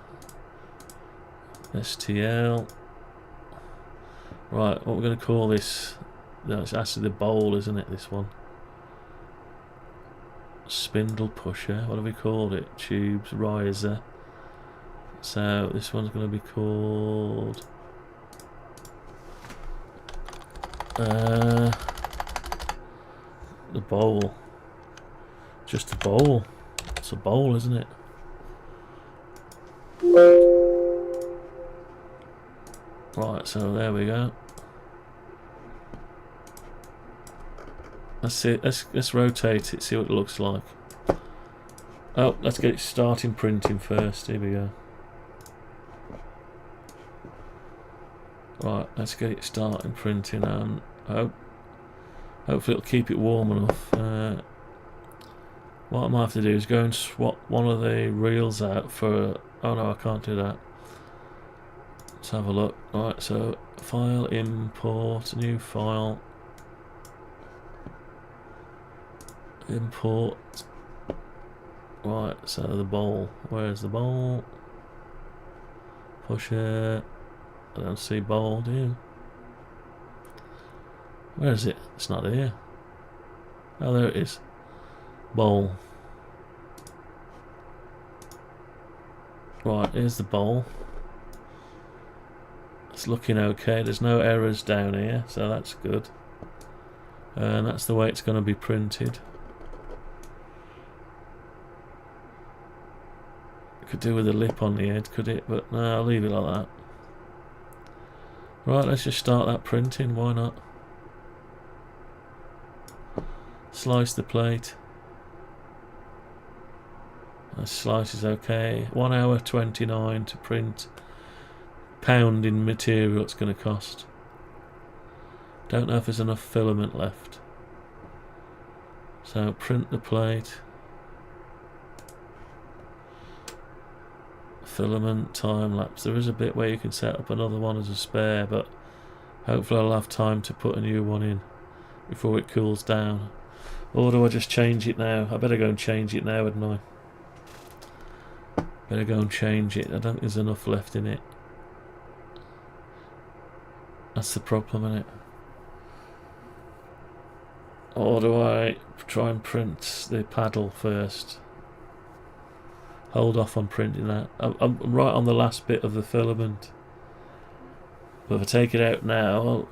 STL. Right, what we're going to call this? No, it's actually the bowl, isn't it? This one. Spindle pusher. What have we called it? Tubes riser. So this one's going to be called the bowl. Just a bowl. It's a bowl, isn't it? Right, so there we go. Let's see. Let's rotate it. See what it looks like. Oh, let's get it starting printing first. Here we go. Right, let's get it starting printing, and hopefully it'll keep it warm enough. What I might have to do is go and swap one of the reels out for. Oh no, I can't do that. Let's have a look. Right, so file, import, new file, import. Right, so the bowl. Where's the bowl? Push it. I don't see bowl, do you? Where is it? It's not here. Oh, there it is. Bowl. Right, here's the bowl. It's looking okay. There's no errors down here, so that's good. And that's the way it's going to be printed. Could do with a lip on the head, could it? But no, I'll leave it like that. Right, let's just start that printing. Why not? Slice the plate. That slice is okay. 1 hour 29 to print. £1 in material it's going to cost. Don't know if there's enough filament left. So print the plate. Filament, time lapse. There is a bit where you can set up another one as a spare, but hopefully I'll have time to put a new one in before it cools down. Or do I just change it now? I better go and change it now, hadn't I? Better go and change it. I don't think there's enough left in it. That's the problem, isn't it? Or do I try and print the paddle first? Hold off on printing that. I'm right on the last bit of the filament. But if I take it out now,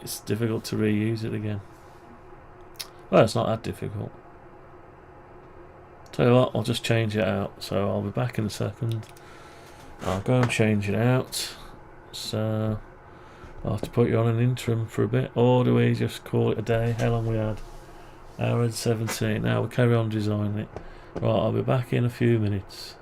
it's difficult to reuse it again. Well, it's not that difficult. Tell you what, I'll just change it out. So I'll be back in a second. I'll go and change it out. So I'll have to put you on an interim for a bit. Or do we just call it a day? How long we had? Hour and 17. Now we'll carry on designing it. Right, I'll be back in a few minutes.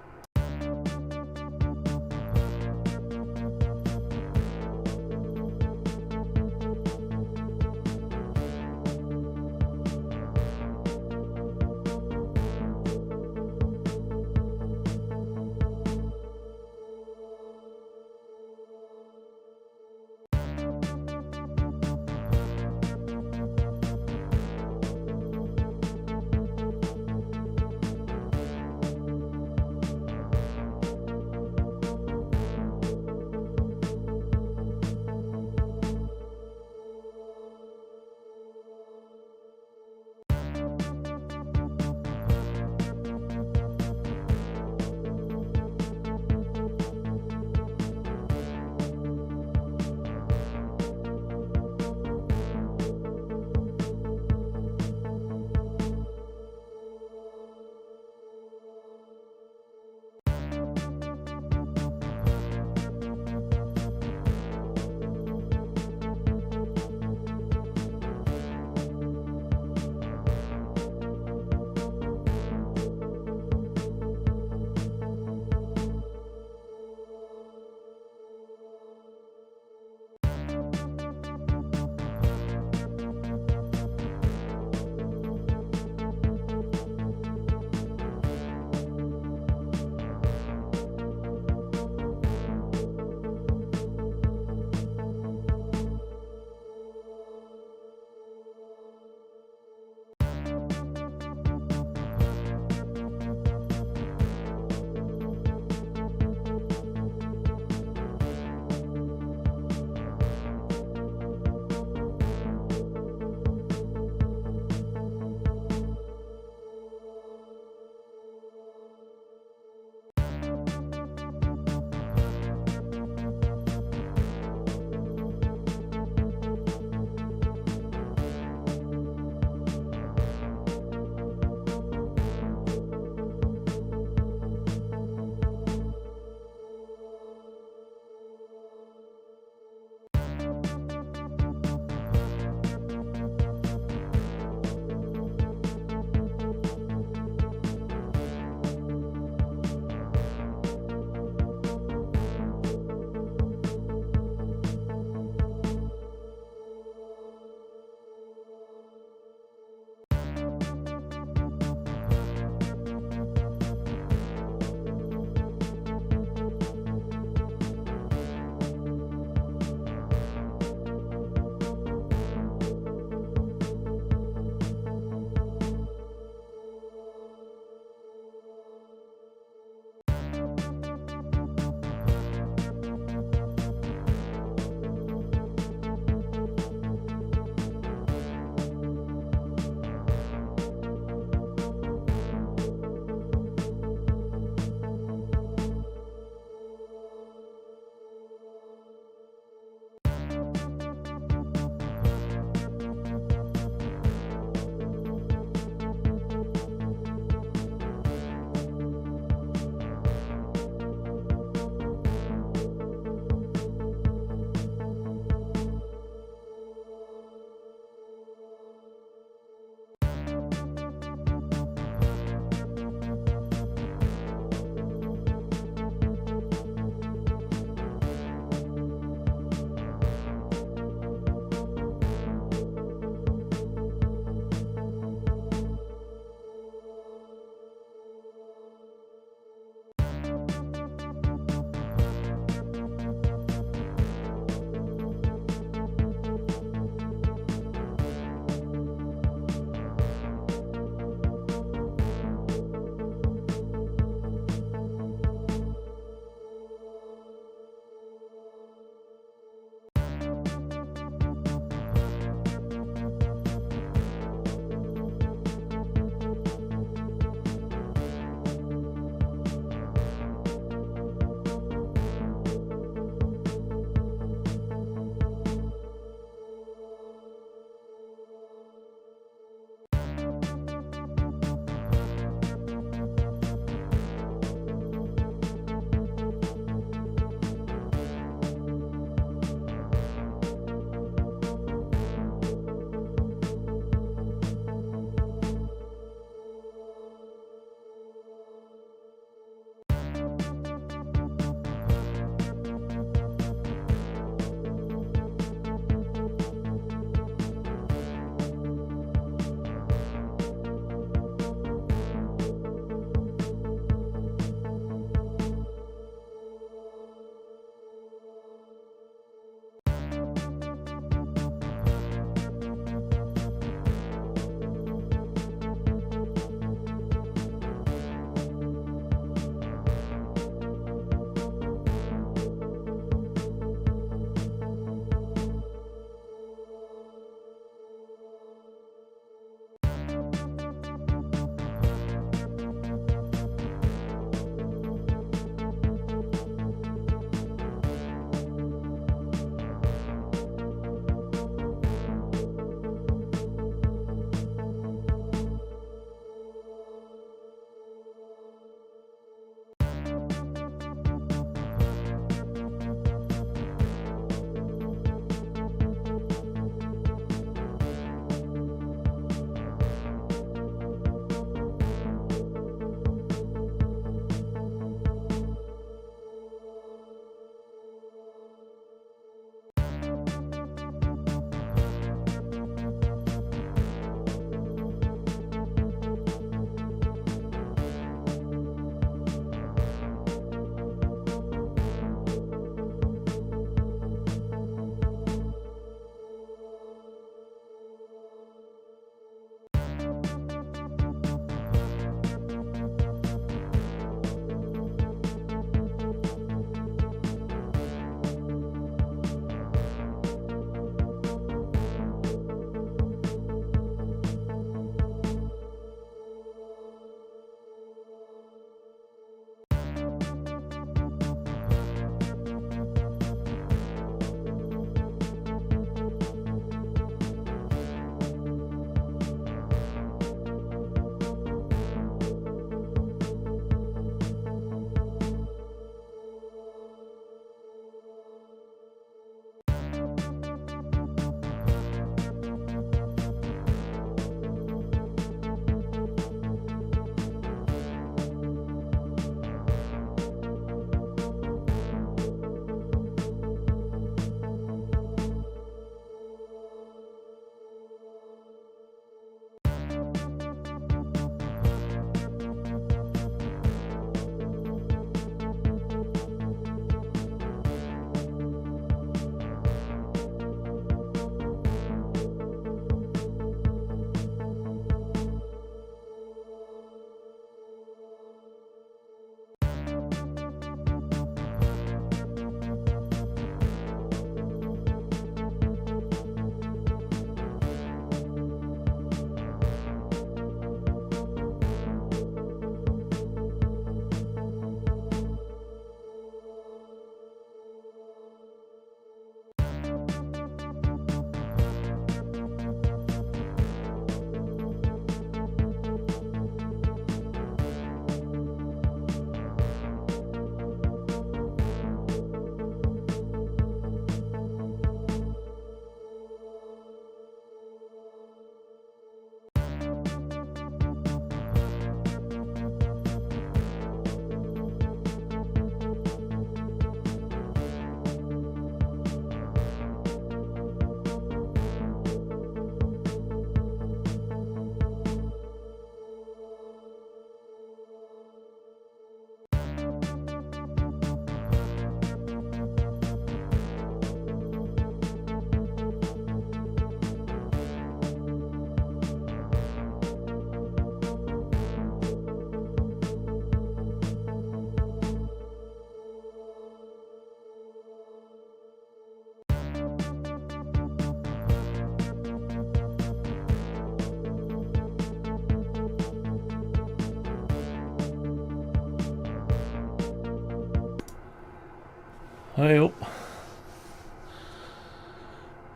Hey up.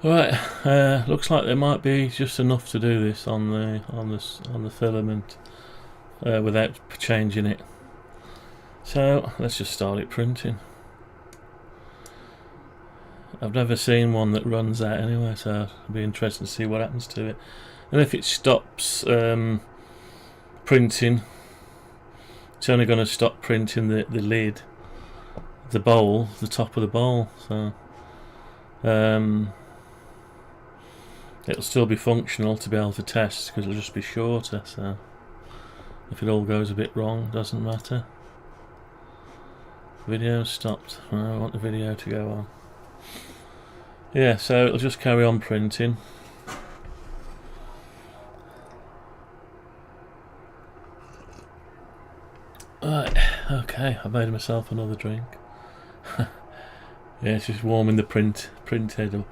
Right, looks like there might be just enough to do this on the filament without changing it. So let's just start it printing. I've never seen one that runs out anyway, so it'll be interesting to see what happens to it. And if it stops printing, it's only going to stop printing the lid, the bowl, the top of the bowl. So it'll still be functional to be able to test because it'll just be shorter. So if it all goes a bit wrong, doesn't matter. Video stopped. I want the video to go on. Yeah, so it'll just carry on printing. Right, okay, I made myself another drink. Yeah, it's just warming the print head up.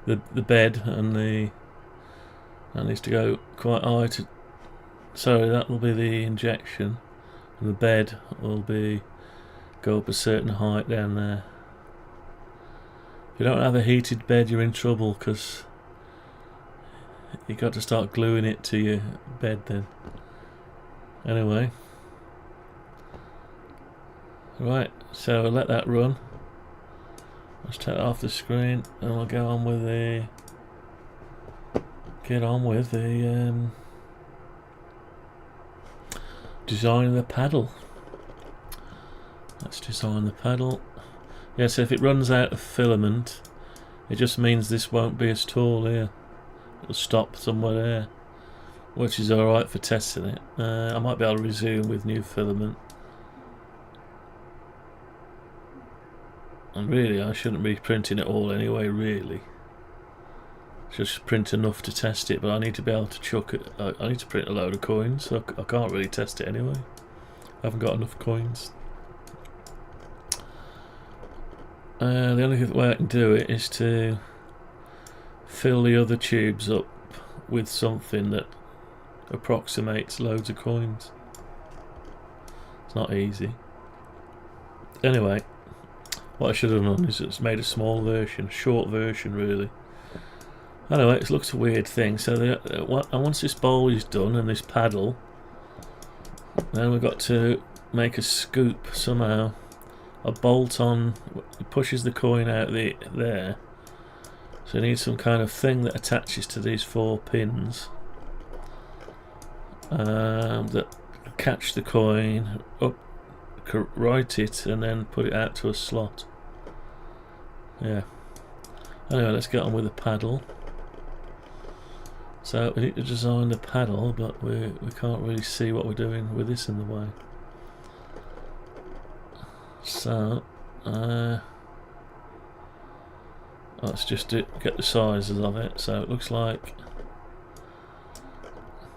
The bed and that needs to go quite high to. Sorry, that will be the injection, and the bed will go up a certain height down there. If you don't have a heated bed, you're in trouble because you got to start gluing it to your bed then. Anyway. Right, so I'll let that run. Let's take it off the screen and we'll go on with the designing the paddle. Let's design the paddle. Yeah, so if it runs out of filament, it just means this won't be as tall here. It'll stop somewhere there, which is alright for testing it. I might be able to resume with new filament. And really, I shouldn't be printing it all anyway, really. Just print enough to test it, but I need to be able to chuck it. I need to print a load of coins, so I can't really test it anyway. I haven't got enough coins. The only way I can do it is to fill the other tubes up with something that approximates loads of coins. It's not easy. Anyway, what I should have done is just made a small version, short version really. Anyway, it looks a weird thing. So once this bowl is done and this paddle, then we've got to make a scoop somehow. A bolt on pushes the coin out there. So you need some kind of thing that attaches to these 4 pins that catch the coin up, write it, and then put it out to a slot. Yeah. Anyway, let's get on with the paddle. So we need to design the paddle, but we can't really see what we're doing with this in the way. So let's just get the sizes of it. So it looks like,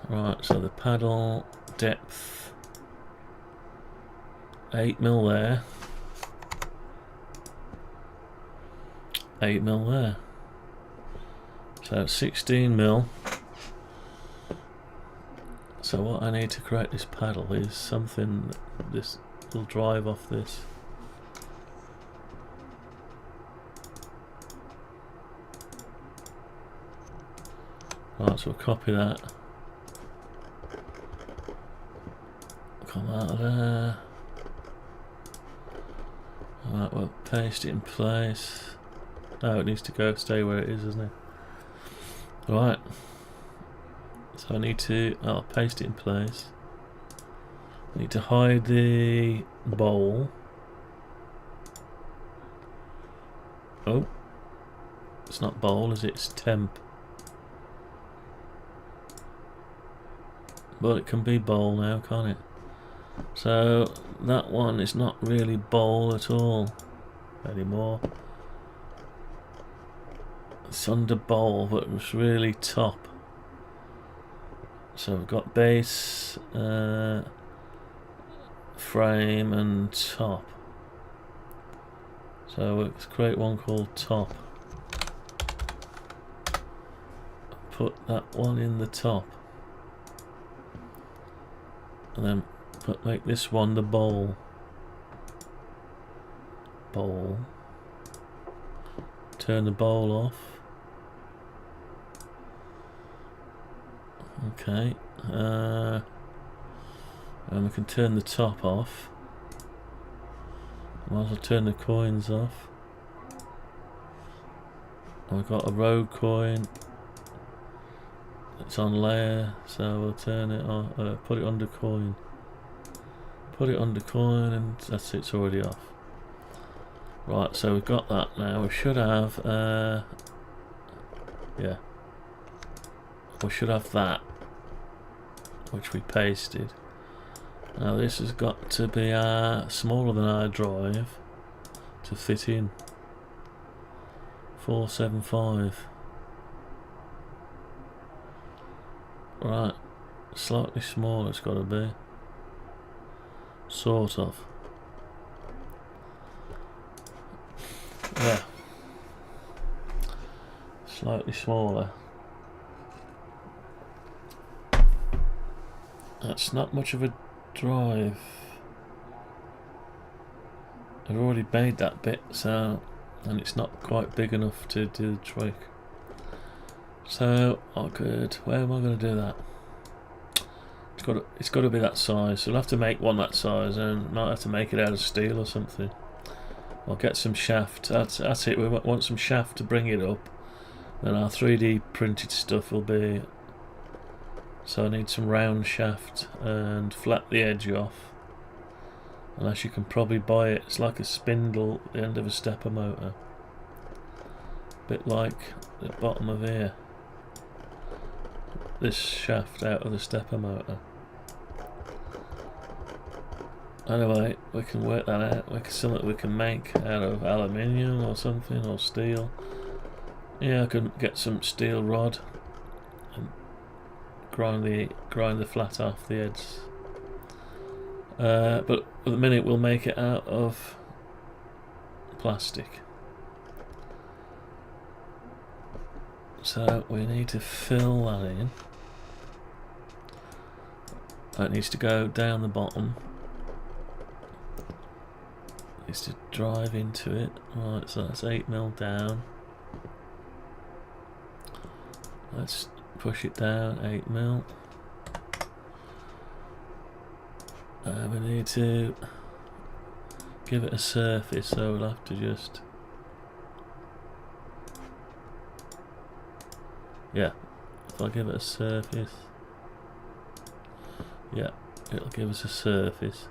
right, so the paddle depth 8mm there, 8mm there, so 16mm. So what I need to create this paddle is something this will drive off this. Right, so we'll copy that. Come out of there. Right, we'll paste it in place. No, it needs to stay where it is, doesn't it? Right. So I need to, I'll paste it in place. I need to hide the bowl. Oh, it's not bowl, is it? It's temp. But it can be bowl now, can't it? So that one is not really bowl at all anymore. It's under bowl, but it's really top. So we've got base, frame and top. So let's create one called top. Put that one in the top. And then make this one the bowl. Bowl. turn the bowl off. Okay, and we can turn the top off. Might as well turn the coins off. We've got a rogue coin. It's on layer, so we'll turn it on. Put it under coin. Put it under coin, and that's it. It's already off. Right, so we've got that now. We should have, yeah. We should have that, which we pasted. Now this has got to be smaller than our drive to fit in. 475. Right, slightly smaller it's got to be. Sort of. Yeah. Slightly smaller. That's not much of a drive. I've already made that bit, so, and it's not quite big enough to do the trick. So I could. Where am I going to do that? It's got to be that size. So we'll have to make one that size, and might have to make it out of steel or something. I'll get some shaft. That's it. We want some shaft to bring it up. Then our 3D printed stuff will be. So I need some round shaft and flat the edge off. Unless you can probably buy it. It's like a spindle at the end of a stepper motor. Bit like the bottom of here. This shaft out of the stepper motor. Anyway, we can work that out. Something we can make out of aluminium or something, or steel. Yeah, I can get some steel rod and grind the flat off the edge. But at the minute we'll make it out of plastic. So we need to fill that in. It needs to go down the bottom. It needs to drive into it. Right, so that's 8mm down. Let's push it down 8mm. We need to give it a surface, so we'll have to just. Yeah, if I give it a surface, yeah, it'll give us a surface.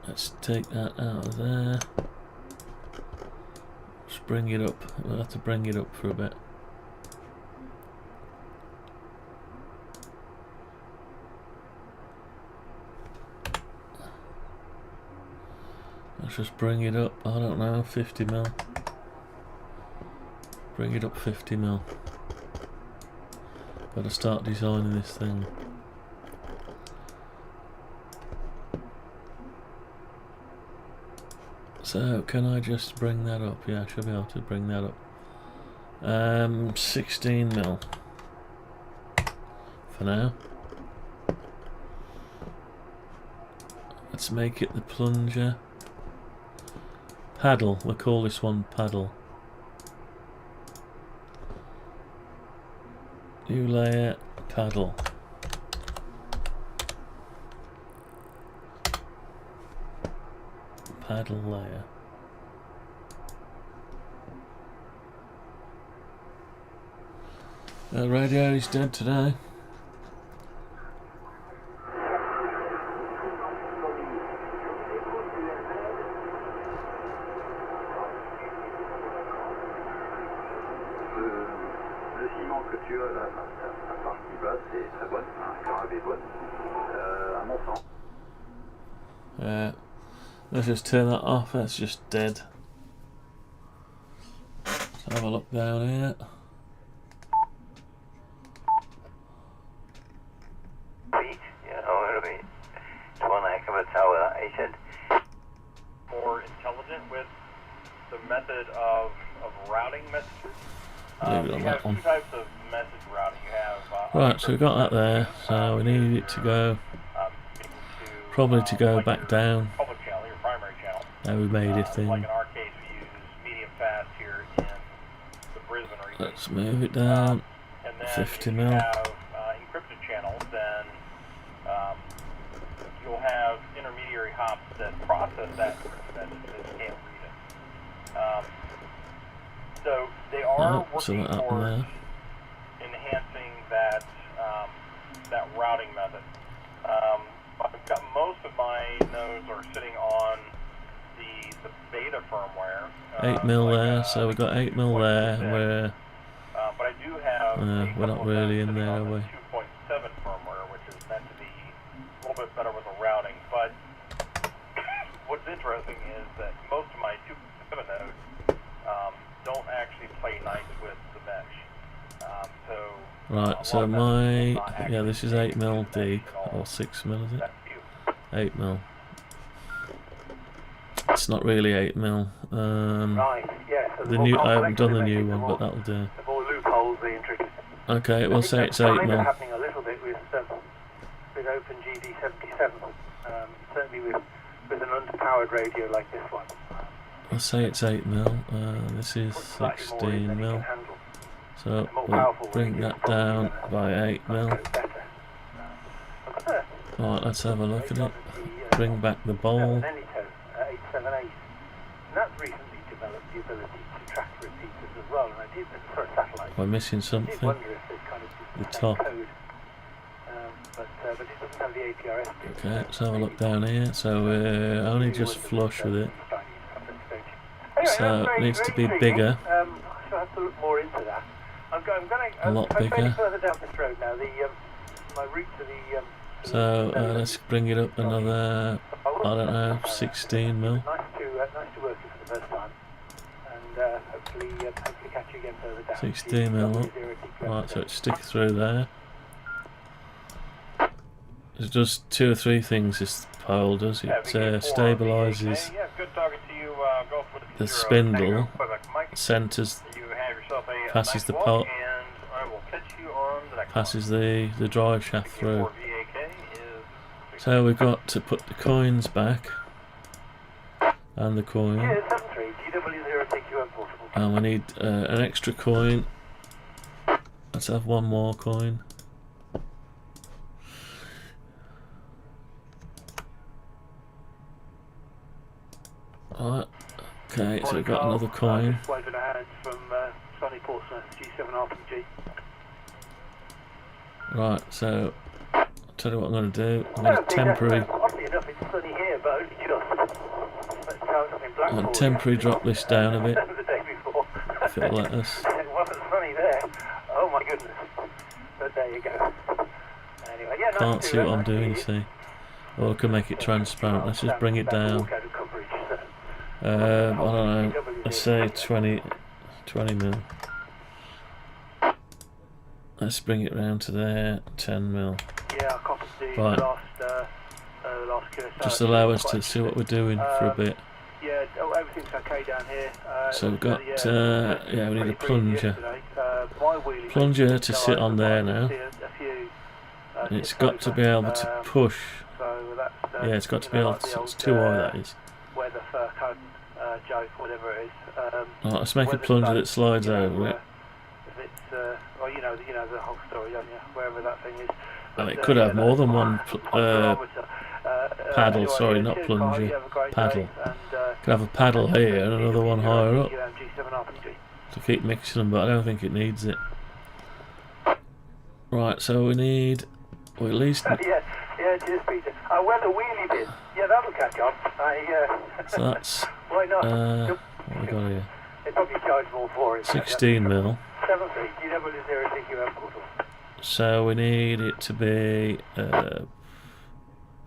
Let's take that out of there. Just bring it up. We'll have to bring it up for a bit. Let's just bring it up, I don't know, 50mm. Bring it up 50mm. Gotta start designing this thing. So, can I just bring that up? Yeah, I should be able to bring that up. 16mm. For now. Let's make it the plunger. Paddle, we'll call this one paddle. New layer, paddle. Paddle layer. The radio is dead today. Let's just turn that off, that's just dead. Let's have a look down here. It'll be it's one heck of a tower, that, he said. More intelligent with the method of routing messages. Leave it on You that have one. two types of message routing. You have Right, so we've got that there. So we need it to go, probably to go back down. Public channel, your primary channel. Now we made it Like in. in our case, we use medium fast here in the Brisbane region. Let's move it down. And then 50 if mil. you have encrypted channels, then you'll have intermediary hops that process that message that can't read it. So they are So working that up towards there. enhancing that that routing method. I've got most of my nodes are sitting on the beta firmware. 8 mil there, so we've got 8 mil there, and we're but I do have we're not really in there, are we? 2.7 firmware, which is meant to be a little bit better with the routing. But what's interesting is that most of my 2.7 nodes don't actually play nice with the mesh. Right, so my this is 8 mil deep, or 6 mil is it? 8 mil. It's not really 8 mil. Right, yeah. So The new I haven't done the new one, but that'll do. The more loopholes, the intricacies. Okay, we'll say it's 8 Kind of mil. happening a little bit with OpenGD77. Certainly with an underpowered radio like this one. I'll say it's 8 mil. This is Slightly more in 16 than it mil. can handle. So More we'll powerful bring radio that probably down gonna by 8 mil. go better. I've got a Right, let's have a look at it. the, Bring back the bowl. 878. And that's recently developed the ability to track repeaters as well. And I did, for a satellite. We're missing I did something. wonder if there's kind of The the same top. code. But it doesn't have the APRS bit. Okay, let's have a look down here. So we're only just flush with it. So it needs to be bigger. So I have to look more into that. I'm going A lot I'm bigger. further down this road now. My route to the. So let's bring it up another, I don't know, 16 mil. Nice to work with for the first time, and hopefully catch you again further down. 16 mil up. Right, so it's stick through there. There's just 2 or 3 things this pole does. It stabilises the spindle, centres, passes the pot, passes the drive shaft through. So we've got to put the coins back, and the coin, and we need an extra coin. Let's have one more coin. Alright, okay, so we've got another coin. Waving our hands from Sonny Portsmouth, G7 RPG. Right, so I'll tell you what I'm going to do. I'm going to temporary. Oddly enough, it's sunny here, but only just. I'm going to temporary drop this down a bit, The day before. if it'll let us. It wasn't sunny there. Oh my goodness. But there you go. Anyway, yeah, Can't see what I'm doing, you see. Or I can make it transparent. Let's just bring it down. I don't know, let's say 20 mil. Let's bring it round to there, 10 mil. Yeah, I copied the Right. last QSO. Just allow us to see what we're doing for a bit. Yeah, everything's okay down here. So we've got, yeah, we need a plunger. Plunger to sit on there now. And it's got to be able to push. Yeah, it's got to be able to, it's too high, that is. Weather fur cone joke, whatever it is. Right, let's make a plunger that slides over it. If it's, well, you know the whole story, don't you? Wherever that thing is. And it could have more than one paddle, sorry, not plunger, paddle. Could have a paddle here and another one higher up to keep mixing them, but I don't think it needs it. Right, so we need, or at least. Yeah, cheers, Peter. Where the wheelie bin? Yeah, that'll catch on. So that's. Why not? What have we got here? They probably charge more for it. 16 mil. 7-3, GW0CQM portal. So we need it to be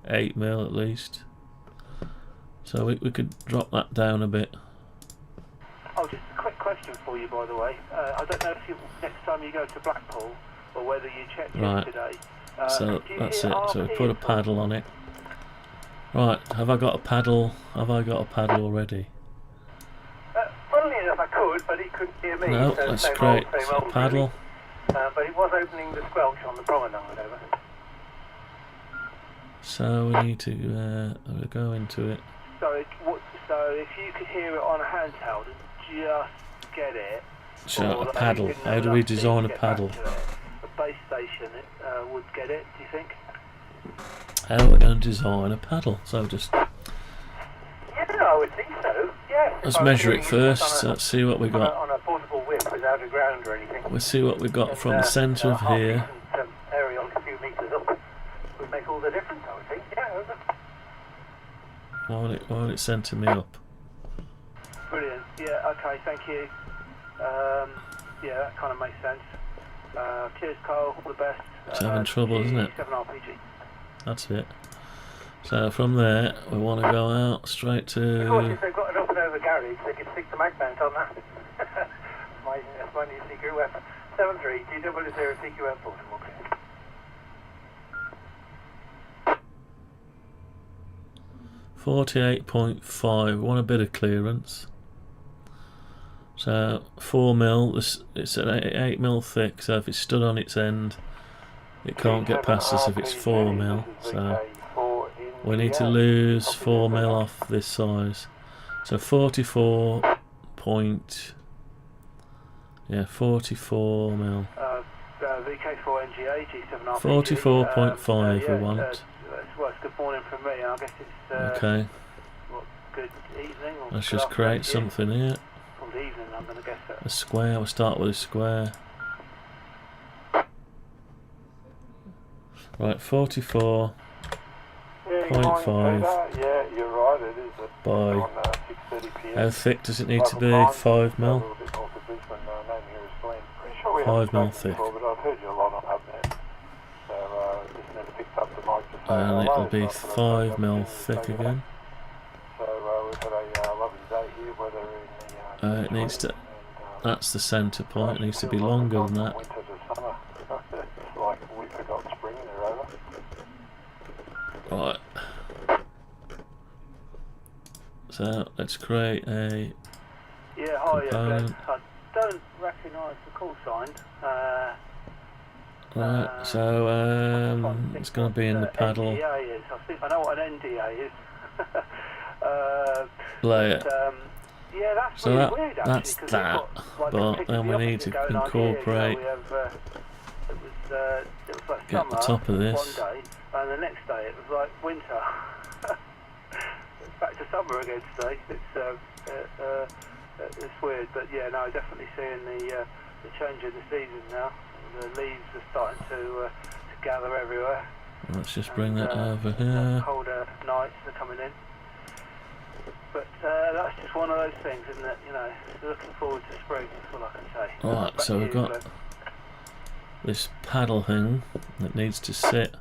8 mil at least. So we could drop that down a bit. Oh, just a quick question for you, by the way. I don't know if you, next time you go to Blackpool, or whether you checked yesterday. So that's it. So we put a paddle on it. Right, have I got a paddle? Have I got a paddle already? Funnily enough, I could. could, but he couldn't hear me. No, so let's same create old, a paddle. Really. But he was opening the squelch on the promenade over. So we need to go into it. So if you could hear it on a handheld and just get it. So or a paddle. didn't How have do we enough to design a get back paddle? to it, a base station would get it, do you think? How are we going to design a paddle? So just Yeah, I would think so. Yeah. let's measure it first. Let's see what we got. On a portable whip without a ground or anything. We'll see what we got from the centre of here. Aerial a few metres up would make all the difference, I would think. Yeah, While it's centre me up. brilliant. Yeah, okay, thank you. Yeah, that kind of makes sense. Cheers, Carl. All the best. It's having trouble, isn't it? 7 RPG. That's it. So from there, we want to go out straight Of course, to. if they've got an up and over garage, they can stick the mag mount on that. That's my new secret weapon. 7-3, GW0 CQM portable. 48.5. Want a bit of clearance. So 4mm. It's at 8mm thick. So if it's stood on its end, it can't get past us if it's 4mm. So we need to lose 4mm off this size. So 44 point. Yeah, 44mm. VK4 NGA G7 RPG. 44.5 we want. Well, it's good morning from me, and I guess it's Okay. what, good evening. Or Let's good just afternoon create to you. something here. From the evening, I'm going to guess that. A square. We'll start with a square. Right, 44. Yeah, 0.5 yeah, you're right, it is. by. On 6:30 p.m. How thick does it need to be? 5mm. 5mm thick. But I've heard you a lot on HubNet, so just never picked up the mic to say And it'll hello, be so I thought I'd 5mm say thick hello. again. So we've had a lovely day here, weather in the It needs to. That's the centre point. It needs to be longer than that. winter to summer. It's like we forgot spring and they're over. Right. So let's create a. Yeah, hi, Component. I don't recognise the call sign. Right. So it's going to be in the paddle NDA is. I know what an NDA is. layer. Yeah, that's So really that- weird actually. that's 'cause we've that, got, like, but a picture then of we the need opposite to going on here. incorporate- We have, it was like Get summer the top of this. one day, and the next day it was like winter. It's back to summer again today. It's weird, but yeah, no, definitely seeing the change in the season now. The leaves are starting to gather everywhere. Let's just bring that over The here. colder nights are coming in. But that's just one of those things, isn't it? You know, looking forward to spring, that's all I can say. Right, Back so to we've you, got Glenn. this paddle thing that needs to sit.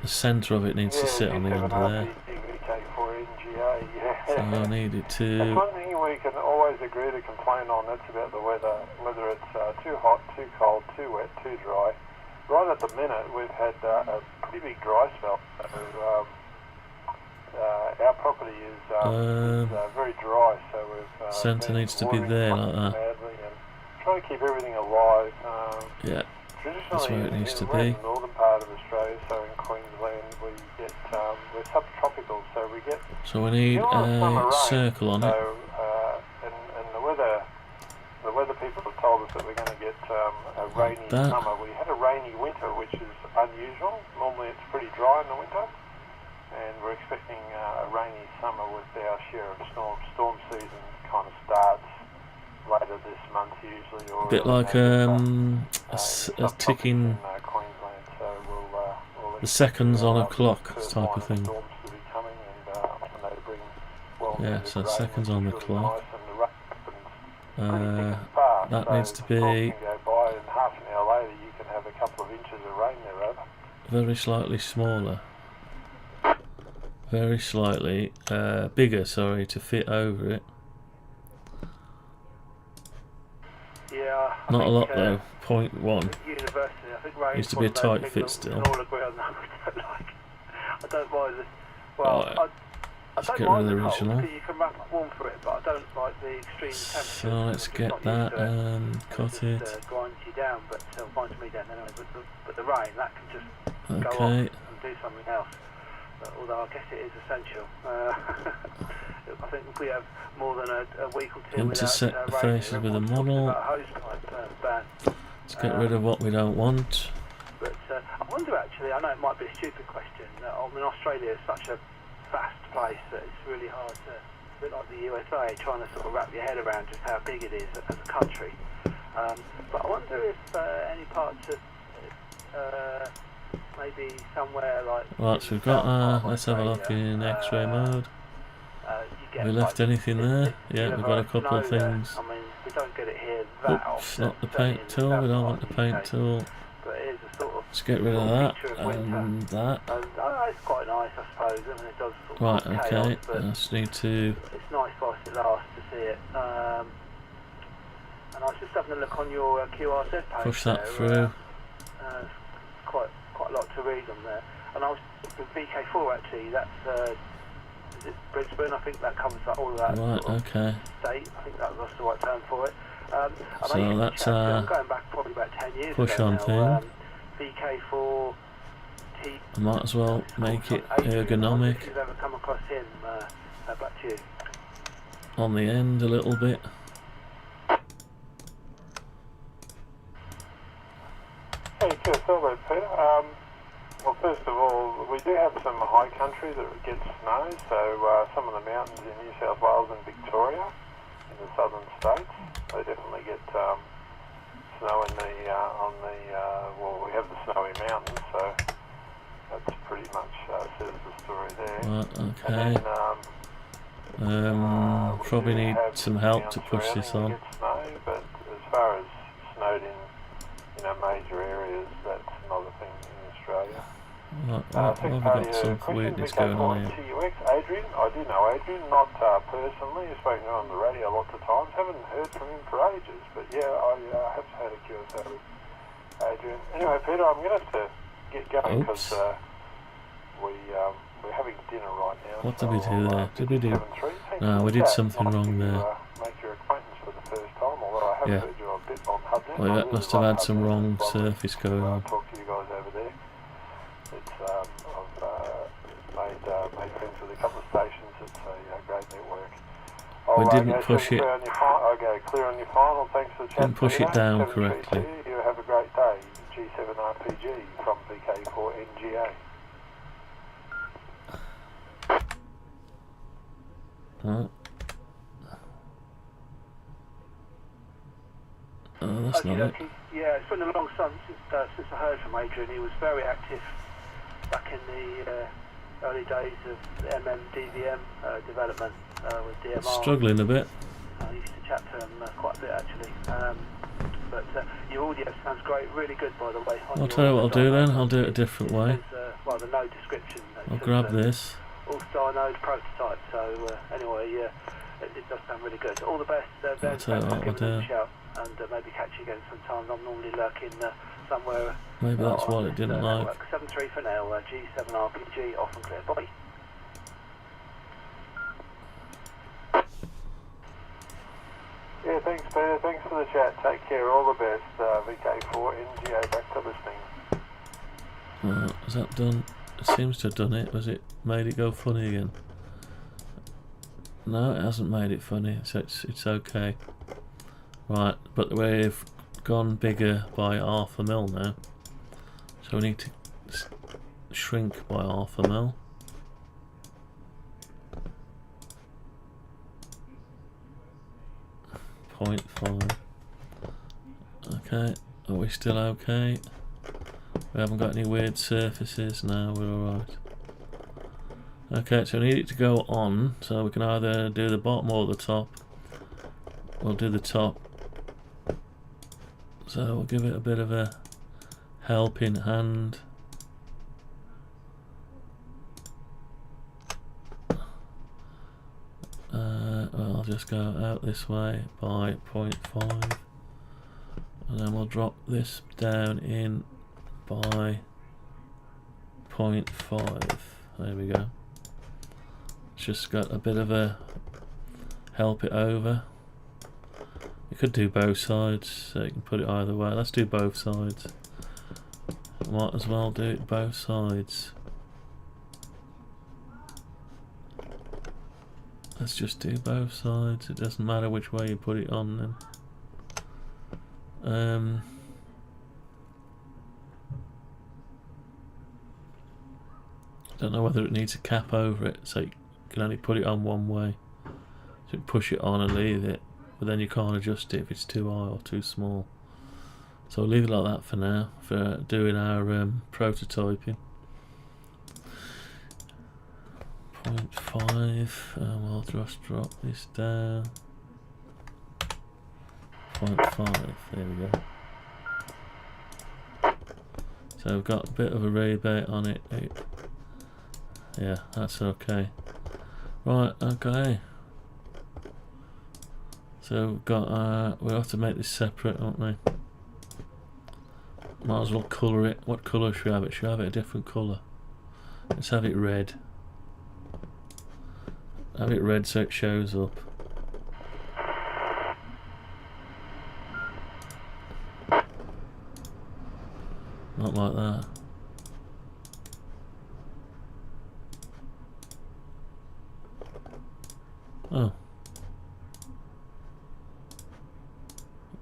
The centre of it needs to sit on the end of there. So I need it That's to. one thing we can always agree to complain on, that's about the weather, whether it's too hot, too cold, too wet, too dry. Right at the minute, we've had a pretty big dry spell. So, our property is very dry, so we've Centre been needs to be watering there quite like that. badly and trying to keep everything alive. Yeah, that's where it needs to we're in be. the northern part of Australia, so in Queensland we get we're subtropical, so we get So we need a circle on it. so, and the weather people have told us that we're going to get a rainy that. summer. We had a rainy winter, which is unusual. Normally it's pretty dry in the winter, and we're expecting a rainy summer with our share of storms. Storm season kind of starts later this month usually, or Bit like a ticking. Queensland, so we'll The seconds on a clock first type line of thing. storms to be coming, and they bring Yeah, so seconds on the clock. That That needs to be Can go by, and half an hour later you can have a couple of inches of rain there over. very slightly smaller. Very slightly bigger, sorry, to fit over it. Yeah, I Not a think, lot though, 0.1. University, I think rain's Needs to be a one of those tight things fit that still. we can all agree on that we don't like. I don't mind this. Well, Right. Let's get rid of the original. You can wrap up warm for it, but I don't like the extreme temperature. So let's get that and cut it. Grinds you down, but grinds me down anyway. But the rain, that can just go off Okay. and do something else. Although I guess it is essential. I think if we have more than a week or two Intersect without the rain, faces with a everyone's talking model. about a hosepipe ban. Let's get rid of what we don't want. But I wonder actually, I know it might be a stupid question, I mean Australia is such a vast place that it's really hard to, a bit like the USA, trying to sort of wrap your head around just how big it is as a country. But I wonder if any parts of maybe somewhere like... Right, so we've got let's have a look in X-ray mode. We left anything there? Yeah, we've got a couple of things. I mean, we don't get it here that Oops, often, not the paint tool, we don't want the paint tool. But it is a sort of... Let's get rid of that and that. And it's quite nice, I suppose. I mean, it does sort of Right, cause okay, chaos, but I just need to... it's nice whilst it lasts to see it. And I was just having a look on your QRZ page. Push that there, through. Quite a lot to read on there. And I was with VK4 actually. That's is it Brisbane? I think that covers all of that. Right, sort of okay. state. I think that was the right term for it. And So I used to that's chat to, I'm going back probably about 10 years push ago on now, thing. VK4 T. I might as well make it If ergonomic you've ever come across him, back to you. on the end a little bit. Hey, Phil, Peter. Well, first of all, we do have some high country that gets snow, so some of the mountains in New South Wales and Victoria, in the southern states, they definitely get snow in the, well, we have the snowy mountains, so that's pretty much says the story there. Right, okay. And then, probably we do need have some help to towns push this surrounding on. that get snow, but as far as snowed in, major areas, that's another thing in Australia. Right, well, we've got some weirdness going on here. TUX, Adrian, I do know Adrian, not personally, I've spoken to him on the radio lots of times, haven't heard from him for ages, but yeah, I have had a QSO with Adrian. Anyway, Peter, I'm going to have to get going because we're having dinner right now. What did we do there? Did we do... No, we did something wrong there. Make your acquaintance for the first time, although I have heard you a bit on HubNet. Well, that must have had some wrong surface going on. Talk to you guys over there. It's I've made friends with a couple of stations. It's a great network. We didn't push it. Okay, clear on your final. Thanks for the chat. Didn't push it down correctly. You have a great day. G7RPG from VK4NGA. Right. Oh, that's not it. Yeah, it's been a long time since I heard from Adrian. He was very active back in the early days of DVM development with DMR. Struggling a bit. I used to chat to him quite a bit actually. But your audio sounds great, really good by the way. I'll tell you what I'll do then. I'll do it a different way. Well, the node description. I'll grab this. All-star node prototype. So anyway, it does sound really good. All the best. I'll tell you what I'll do. And maybe catch you again sometime. I'm normally lurking somewhere. Maybe that's what it didn't like. 7-3 for now. G7RPG off and clear. Bye. Yeah, thanks Peter. Thanks for the chat. Take care. All the best. VK4NGA. Back to listening. Is that done? It seems to have done it. Was it made it go funny again? No, it hasn't made it funny. So it's okay. Right, but we've gone bigger by 0.5 mil now, so we need to shrink by 0.5 mil. .5. Okay, are we still okay? We haven't got any weird surfaces. No, we're alright. Okay, so we need it to go on, so we can either do the bottom or the top. We'll do the top. So we'll give it a bit of a helping hand. Well, I'll just go out this way by 0.5, and then we'll drop this down in by 0.5. There we go. just got a bit of a help it over. You could do both sides, so you can put it either way. Let's do both sides. Might as well do it both sides. Let's just do both sides. It doesn't matter which way you put it on then. Don't know whether it needs a cap over it, so you can only put it on one way. So you push it on and leave it, but then you can't adjust it if it's too high or too small. So we'll leave it like that for now, for doing our prototyping. 0.5, we'll just drop this down. 0.5, there we go. So we've got a bit of a rebate on it. Yeah, that's okay. Right, okay. So we've got, we'll have to make this separate, won't we? Might as well colour it. What colour should we have it? Should we have it a different colour? Let's have it red. Have it red so it shows up. Not like that. Oh.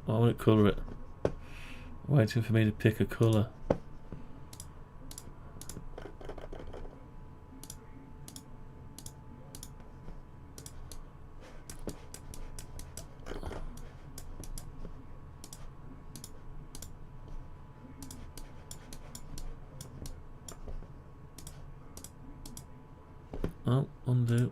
Why won't it colour it? Waiting for me to pick a colour. Oh, undo.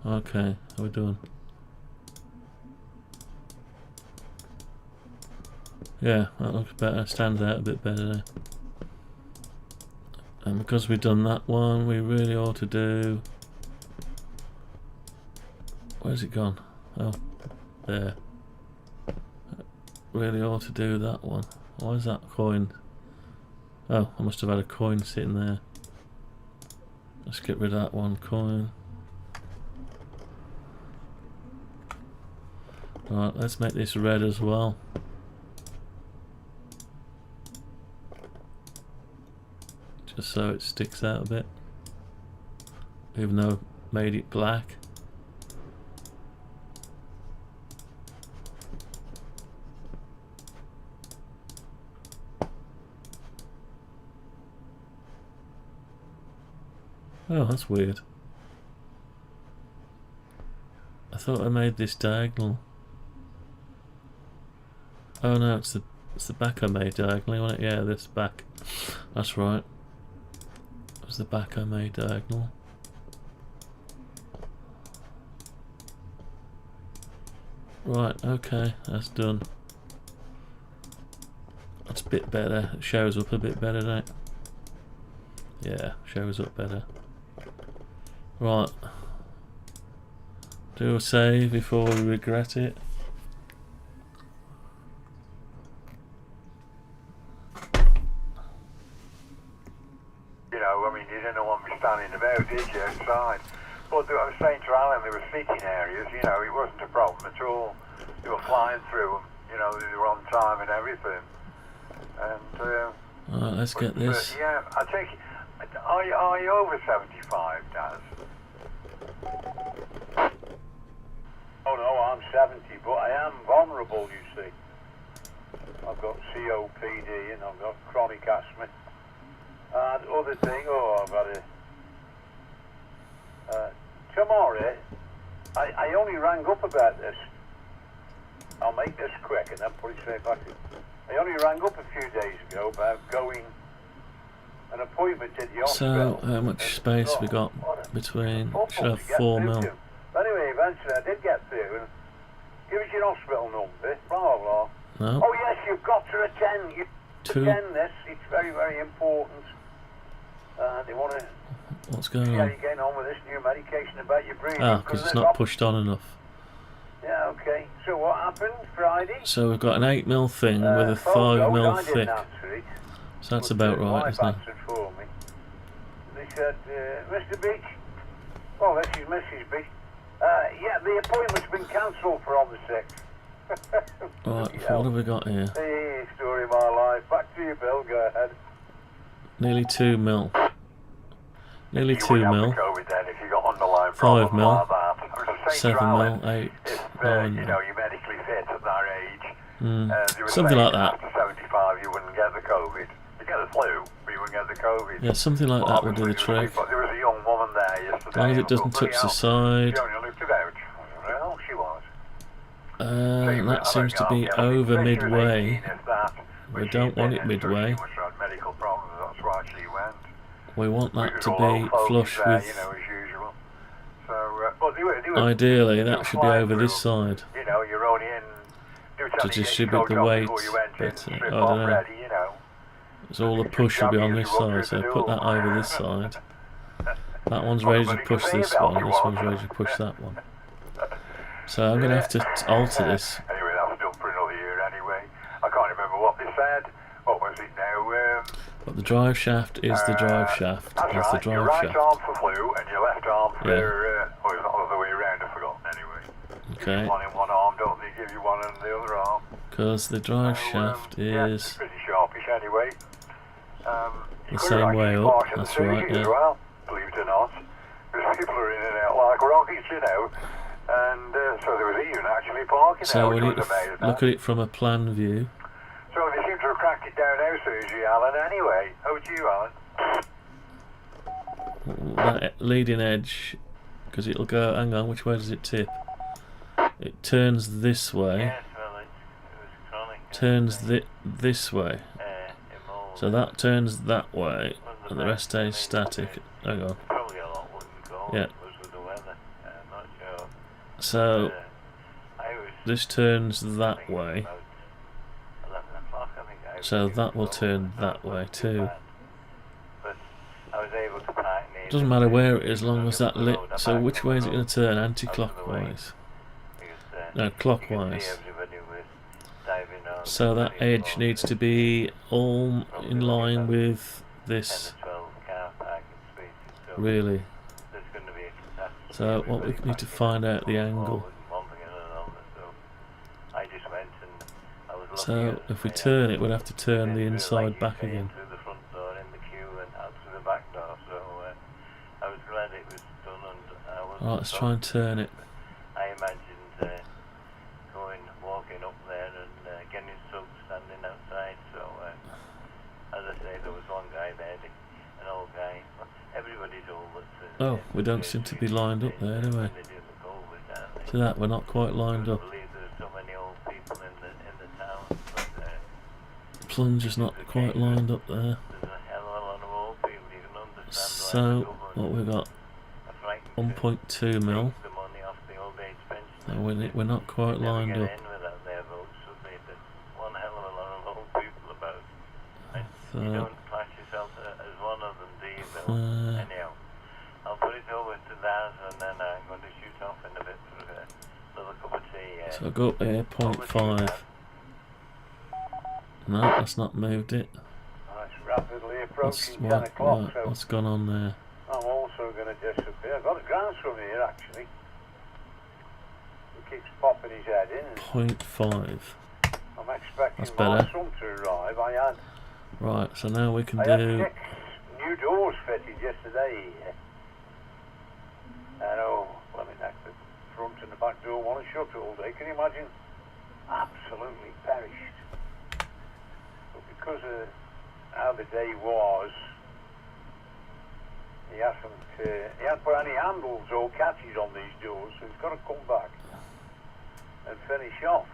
Okay, how we doing? Yeah, that looks better, stands out a bit better now. And because we've done that one, we really ought to do... Where's it gone? Oh, there. Really ought to do that one. Why is that coin? Oh, I must have had a coin sitting there. Let's get rid of that one coin. Right, let's make this red as well. Just so it sticks out a bit. Even though I made it black. Oh, that's weird. I thought I made this diagonal. Oh no, it's the back I made diagonally, wasn't it? Yeah, this back. That's right. It was the back I made diagonal. Right, okay, that's done. That's a bit better. It shows up a bit better, doesn't it? Yeah, shows up better. Right. Do a save before we regret it. You didn't want me standing about, did you, outside? But I was saying to Alan, there were seating areas, it wasn't a problem at all. They were flying through them, they were on time and everything. And, Alright, let's get this. Yeah, I think, are you over 75, Daz? Oh no, I'm 70, but I am vulnerable, you see. I've got COPD and I've got chronic asthma. And other thing, I've had a... tomorrow, I only rang up about this. I'll make this quick and then put it straight back in. I only rang up a few days ago about going an appointment at the hospital. So, how much space we got between? Should have 4 mil. But anyway, eventually I did get through and give us your hospital number, blah blah blah. No. Oh yes, you've got to attend. You attend this. It's very, very important. They want to What's going see how on? you're getting on with this new medication about your breathing. Ah, because it's not pushed on enough. Yeah, okay. So what happened Friday? So we've got an 8mm thing with a phone 5mm I thick. didn't answer it, So that's but about right, wife isn't it? answered for me. They said, Mr. Beach. Oh, this is Mrs. Beach. Yeah, the appointment's been cancelled for on the 6th. Right, so what have we got here? Hey, story of my life. Back to you, Bill. Go ahead. Nearly 2mm. Nearly You wouldn't 2mm. have the COVID then if you got underlying 5 problems mil, like that. It was the same 7 trial. mil, 8, If 9 you mil. know, you're medically fit at that age, they were Something saying like that. after 75 you wouldn't get the COVID. You get the flu, but you wouldn't get the COVID. Yeah, something like that would do the Obviously, trick. there was a young woman there yesterday. As long as it who doesn't thought, touch the "Bloody side. hell, she only looked about." Well, she was. That seems to be over midway. We don't want it midway. She must have had medical problems, that's why she went. We want that We to was all be focused flush there, with... you know, as usual. So, but they were Ideally, they that were should be flying over this through, side You know, you're only in... to distribute the weight, but I don't know. Ready, you know. So all the push will be on this side, so put that over this side. That one's ready to push this one, this one's ready to push that one. So I'm going to have to alter this. Anyway, that was done for another year anyway. I can't remember what they said. What was it now? But the drive shaft is the drive shaft. That's Is the right. Your drive right shaft. arm for flu and your left arm for... oh, it's not the other way around, I've forgotten anyway. Okay. One in one arm, don't they give you one in the other arm? Because the drive shaft Yeah, it's is pretty sharpish anyway. the same way up, that's right, As yeah. well, believe it or not. Because people are in and out like rockets, you know. And so there was even actually parking So there, we which need was to amazing. look at it from a plan view. So they seem to have cracked it down now, Susie, Alan, anyway. Over to you, Alan. That leading edge, because it'll go, hang on, which way does it tip? It turns this way, Yes, well, it was chronic. turns this way. So that turns that way, and the rest stays static. Hang on. Probably a lot wouldn't go. Yeah. It was with the weather. I'm not sure. So I was this turns that way. about 11 o'clock, I think. So that will turn that way too. But I was able to park near. Doesn't matter where it is, as long as that lit. So which way is it going to turn? Anti-clockwise? No, clockwise. So that edge needs to be all in line with this. Really. So what we need to find out the angle. So if we turn it, we'll have to turn the inside back again. Alright, let's try and turn it. I imagined walking up there and getting stuck standing outside. So, as I say, there was one guy there, an old guy. Everybody's old. Oh, we don't seem to be lined up there, do we? See that, we're not quite lined up. I believe there's so many old people in the town, but Plunger's not quite lined up there. there's a hell of a lot of old people. You can understand So, what we got? 1.2 mil. the money off the old age pension. And we're not quite lined Get up. in without their votes, would they? There's one hell of a lot of old people about. And So, you don't class yourself as one of them, do you, Bill? Anyhow, I'll put it over to Daz and then I'm going to shoot off in a bit for another cup of tea. so go up here, 0.5. No, that's not moved it. It's rapidly What's, approaching 10 o'clock, so what's gone on there? I'm also going to disappear. I've got a grounds from here, actually. He keeps popping his head in. 0.5. I'm expecting That's my better. son to arrive. I Right, so now we can had 6 do... new doors fitted yesterday. I know, let me knock the front and the back door one and shut all day. Can you imagine? Absolutely perished. But because of how the day was, he hasn't put any handles or catches on these doors, so he's got to come back and finish off.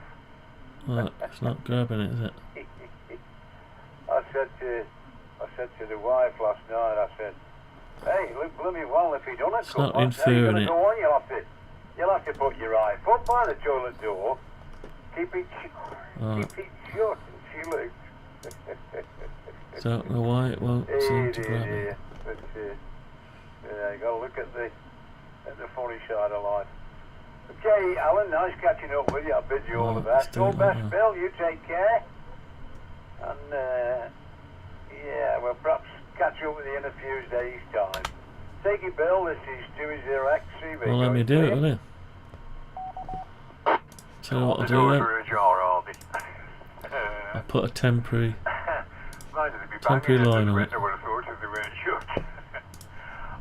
Right, it's not grabbing it, is it? I said to the wife last night, I said, hey, look bloody well if he done it. It's not inferring it. Go on, you'll have to put your right foot by the toilet door, keep it shut, and she looked. Don't know why it won't seem to grab it. But you got to look at the funny side of life. Okay, Alan, nice catching up with you. I bid you all the best. All the best, Bill. You take care. And, yeah, we'll perhaps catch up with you in a few days' time. Take it, Bill. This is 20XCV. Well, let me do it, will you? Tell you what I'll do then. I'll put a temporary line on it.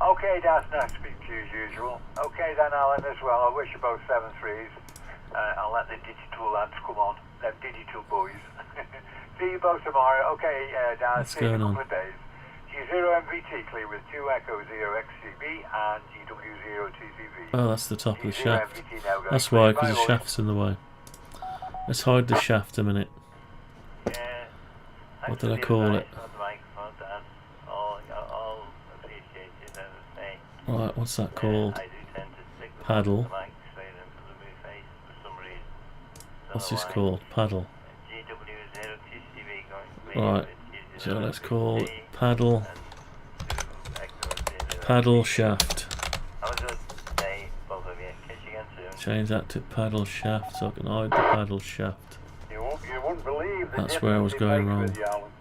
Okay, that's nice to speak to you as usual. Okay then, Alan, as well. I wish you both 7-3s. I'll let the digital lads come on. Them digital boys. See you both tomorrow. Okay, Dan, What's see you in a going couple of days. G0 MVT clear with 2 Echo 0 XCB and GW0 TCV. Oh, that's the top of the G0 shaft. MVT now going That's why, clear. because the Bye, shaft's in the way. Let's hide the shaft a minute. Yeah. What did I call it? Right, what's that called? Paddle. What's this called? Paddle. Right, so let's call it paddle. Paddle shaft. Change that to paddle shaft so I can hide the paddle shaft. You wouldn't believe the That's where I was difference it going makes with wrong. you, Alan.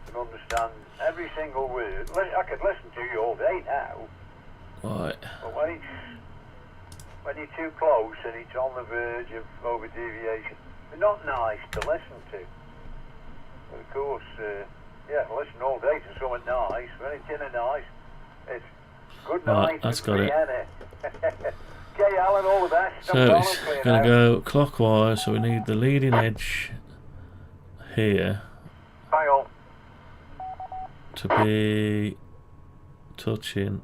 You can understand every single word. I could listen to you all day now. Right. But when you're too close and it's on the verge of over deviation, they're not nice to listen to. But of course, yeah, listen all day to something nice. When it's in a nice, it's good night. Right, that's got it. Okay, Alan, all the best. So it's going to go clockwise, so we need the leading edge here Bye all. to be touching.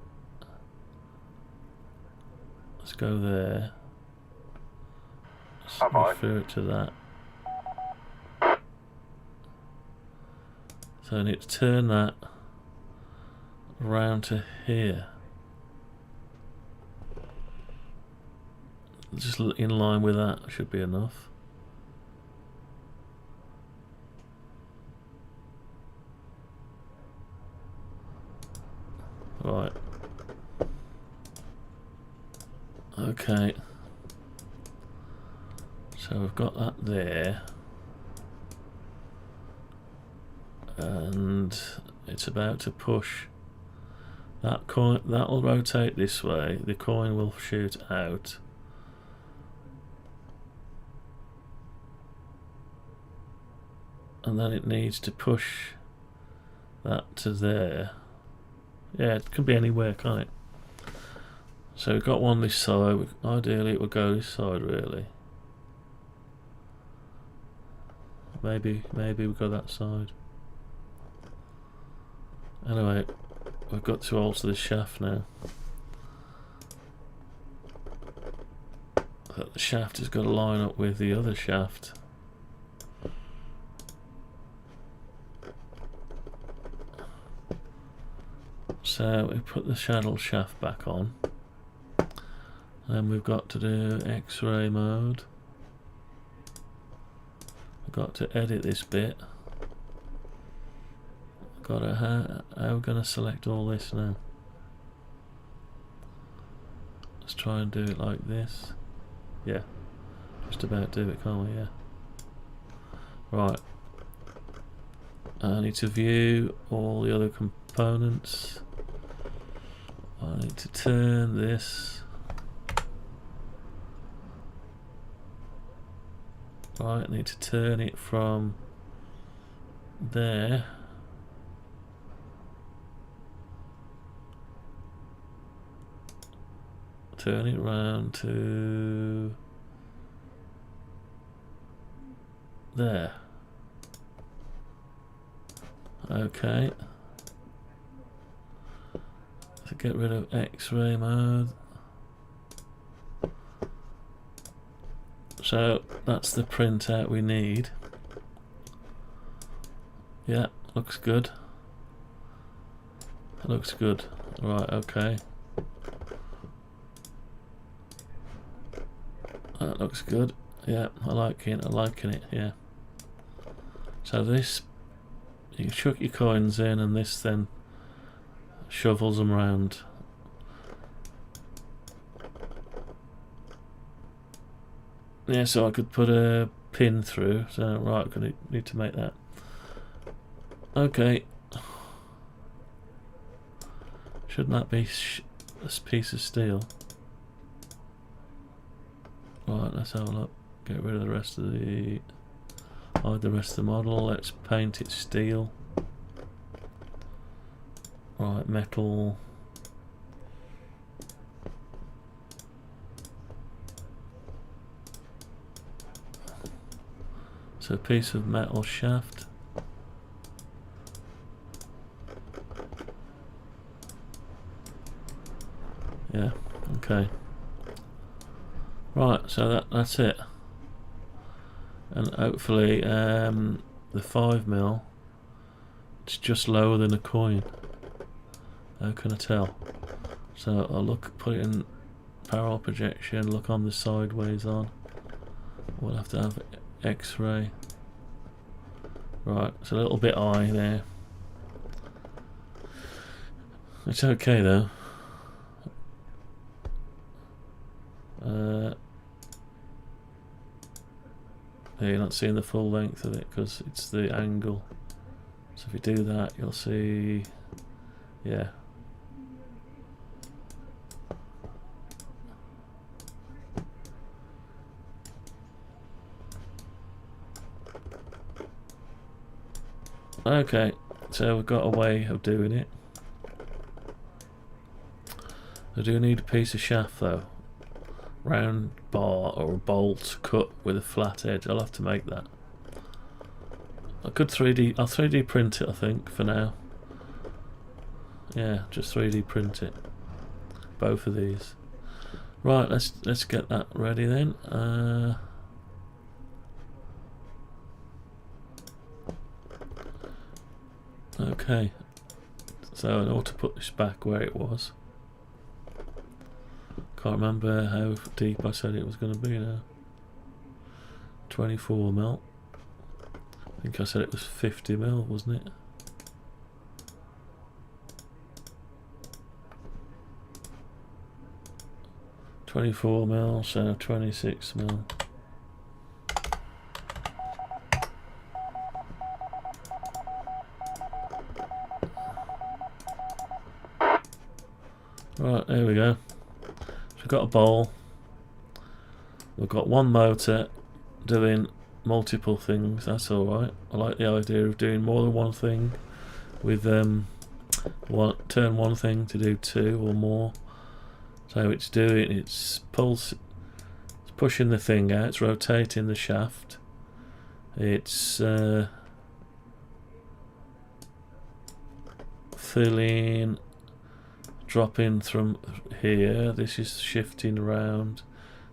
Let's go there. Let's Bye-bye. refer it to that. So I need to turn that around to here. Just in line with that should be enough. Right. Okay. So we've got that there. And it's about to push that coin. That will rotate this way. The coin will shoot out. And then it needs to push that to there. Yeah, it could be anywhere, can't it? So we've got one this side. Ideally it would go this side, really. Maybe we've got that side. Anyway, we've got to alter the shaft now. The shaft has got to line up with the other shaft. So we put the saddle shaft back on. And we've got to do X-ray mode. We've got to edit this bit. Got to how we're going to select all this now. Let's try and do it like this. Yeah, just about do it, can't we? Yeah. Right. I need to view all the other components. I need to turn this. Right, I need to turn it from there. Turn it round to there. Okay. So get rid of X-ray mode. So that's the printout we need. Yeah, looks good. It looks good. Right, okay. That looks good. Yeah, I liking it, yeah. So this, you chuck your coins in and this then shovels them round. Yeah, so I could put a pin through. So right, I'm gonna need to make that. Okay. Shouldn't that be this piece of steel? Right, let's have a look. Get rid of the rest of the... hide the rest of the model. Let's paint it steel. Right, metal. So a piece of metal shaft. Yeah, okay. Right, so that's it. And hopefully the 5mm, it's just lower than a coin. How can I tell? So I'll look, put it in parallel projection, look on the sideways on. We'll have to have X-ray. Right, it's a little bit high there. It's okay though. Yeah, you're not seeing the full length of it because it's the angle. So if you do that, you'll see, yeah. Okay, so we've got a way of doing it. I do need a piece of shaft though. Round bar or a bolt cut with a flat edge. I'll have to make that. I could 3D. I'll 3D print it, I think, for now. Yeah, just 3D print it. Both of these. Right, let's get that ready then. Okay. So in order to put this back where it was. Can't remember how deep I said it was going to be now. 24mm. I think I said it was 50mm, wasn't it? $24mm, so 26mm. Right, there we go. We've got a bowl. We've got one motor doing multiple things. That's all right. I like the idea of doing more than one thing. With turn one thing to do two or more. So it's pushing the thing out. It's rotating the shaft. It's filling. Dropping from here, this is shifting around,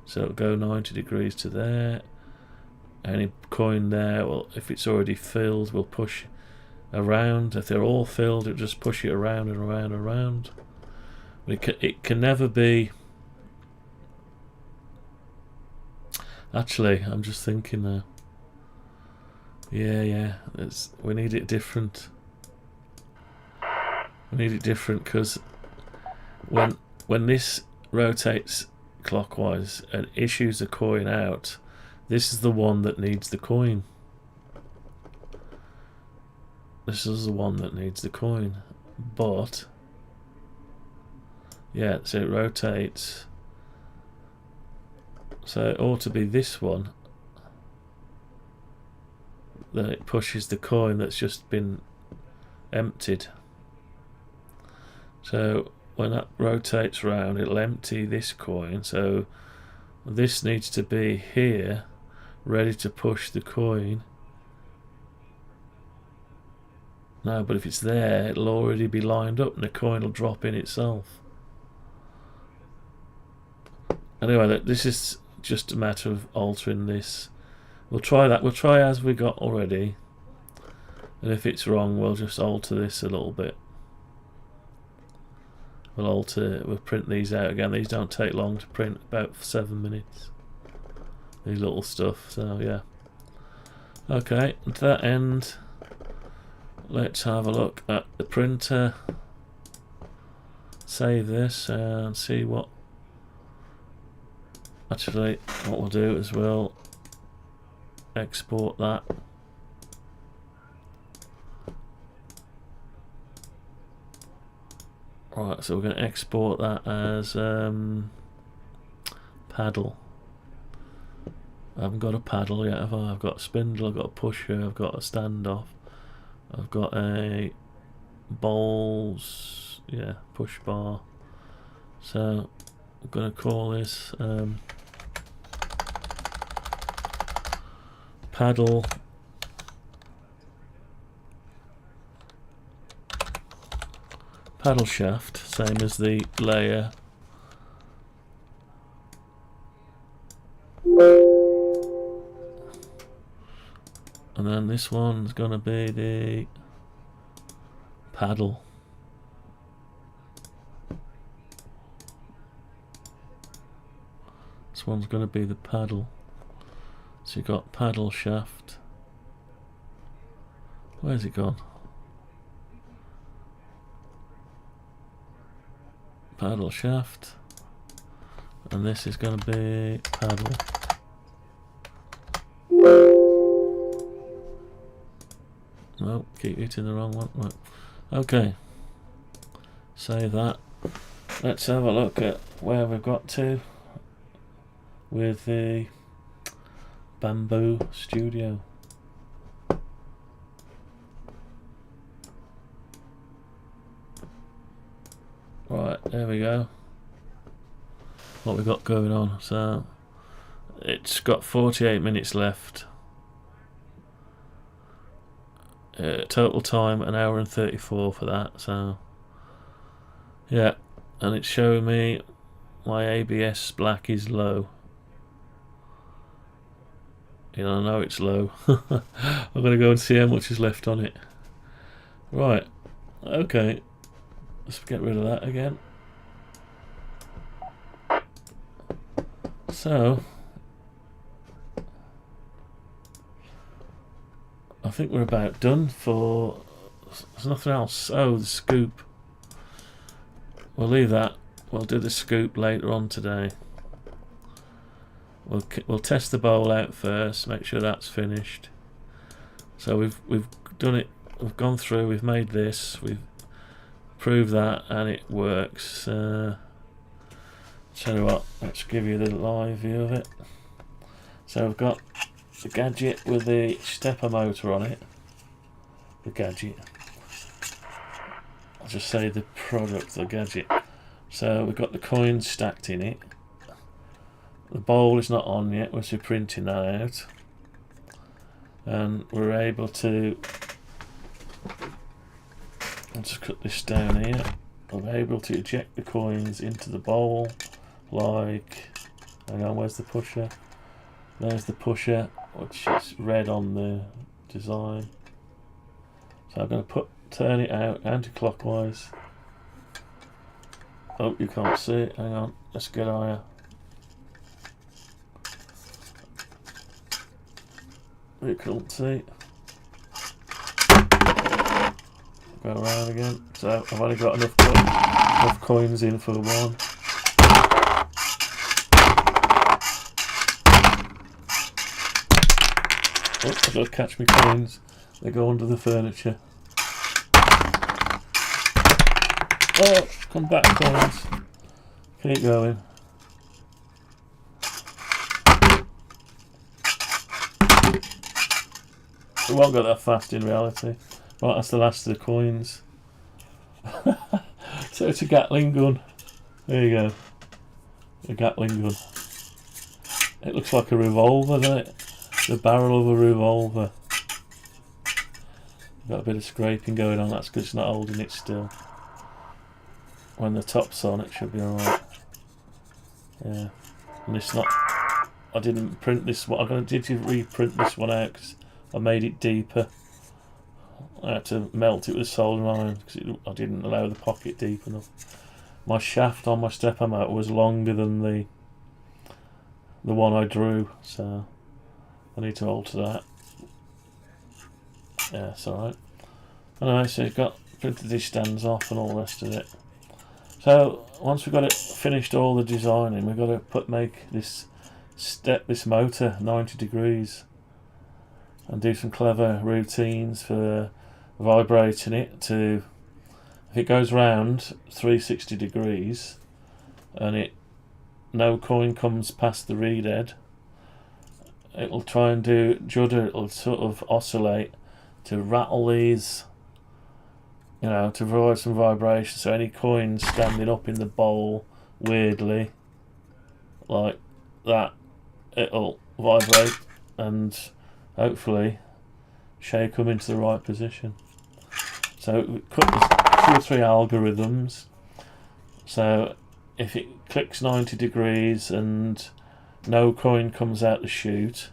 so it'll go 90 degrees to there. Any coin there, well, if it's already filled, we'll push around. If they're all filled, it'll just push it around and around and around. But it can never be. Actually, I'm just thinking now. Yeah, we need it different. We need it different because when this rotates clockwise and issues a coin out, this is the one that needs the coin. This is the one that needs the coin. But yeah, so it rotates. So it ought to be this one. Then it pushes the coin that's just been emptied. So when that rotates round, it'll empty this coin, so this needs to be here, ready to push the coin. No, but if it's there, it'll already be lined up and the coin will drop in itself. Anyway, this is just a matter of altering this. We'll try that. We'll try as we got already, and if it's wrong, we'll just alter this a little bit. We'll print these out again. These don't take long to print, about 7 minutes. These little stuff, so yeah. Okay, to that end, let's have a look at the printer. Save this and see what Actually, what we'll do is we'll export that. Right, so we're going to export that as paddle. I haven't got a paddle yet, have I? I've got a spindle, I've got a pusher, I've got a standoff, I've got a bowls, yeah, push bar. So I'm going to call this paddle shaft, same as the layer. And then this one's gonna be the paddle. This one's gonna be the paddle. So you've got paddle shaft. Where's it gone? Paddle shaft. And this is gonna be paddle. No, keep hitting the wrong one. Right. Okay. Save that. Let's have a look at where we've got to with the Bamboo Studio. Right, there we go. What we got going on. So it's got 48 minutes left. Total time 1 hour and 34 for that. So yeah, and it's showing me my ABS black is low. You know, I know it's low. I'm gonna go and see how much is left on it. Right, okay, let's get rid of that again. So I think we're about done for. There's nothing else. Oh, the scoop. We'll leave that. We'll do the scoop later on today. We'll test the bowl out first. Make sure that's finished. So we've done it. We've gone through. We've made this. We've proved that, and it works. Tell you what. Let's give you the live view of it. So we've got the gadget with the stepper motor on it. The gadget. I'll just say the product, the gadget. So we've got the coins stacked in it. The bowl is not on yet, we're printing that out. And we're able to, I'll just cut this down here. We're able to eject the coins into the bowl like, hang on, where's the pusher? There's the pusher, which is red on the design. So I'm going to turn it out anti-clockwise. Oh, you can't see it. Hang on, let's get higher. You can't see. Go around again. So I've only got enough coins in for one. Oh, I've got to catch my coins. They go under the furniture. Oh, come back, coins. Keep going. It won't go that fast in reality. Right, that's the last of the coins. So it's a Gatling gun. There you go. A Gatling gun. It looks like a revolver, doesn't it? The barrel of a revolver. Got a bit of scraping going on. That's because it's not holding it still. When the top's on, it should be alright. Yeah. And it's not. I didn't print this one. I'm going to reprint this one out because I made it deeper. I had to melt it with soldering iron because I didn't allow the pocket deep enough. My shaft on my stepper motor was longer than the one I drew, so I need to alter that. Yeah, it's alright. Anyway, so you've got printed these stands off and all the rest of it. So once we've got it finished, all the designing, we've got to make this step this motor 90 degrees and do some clever routines for vibrating it to, if it goes round 360 degrees and no coin comes past the read head, it'll try and do judder, it'll sort of oscillate to rattle these, you know, to provide some vibration, so any coins standing up in the bowl weirdly like that, it'll vibrate and hopefully shake them into the right position. So we cut 2 or 3 algorithms. So if it clicks 90 degrees and no coin comes out the chute,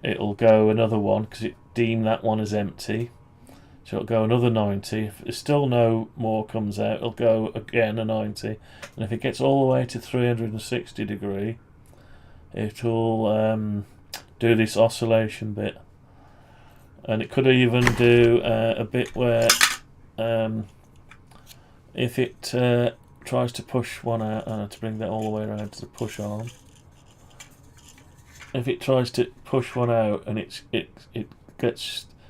it'll go another one because it deemed that one as empty. So it'll go another 90. If there's still no more comes out, it'll go again a 90. And if it gets all the way to 360 degree, it'll do this oscillation bit. And it could even do a bit where if it tries to push one out, to bring that all the way around to the push arm. If it tries to push one out and it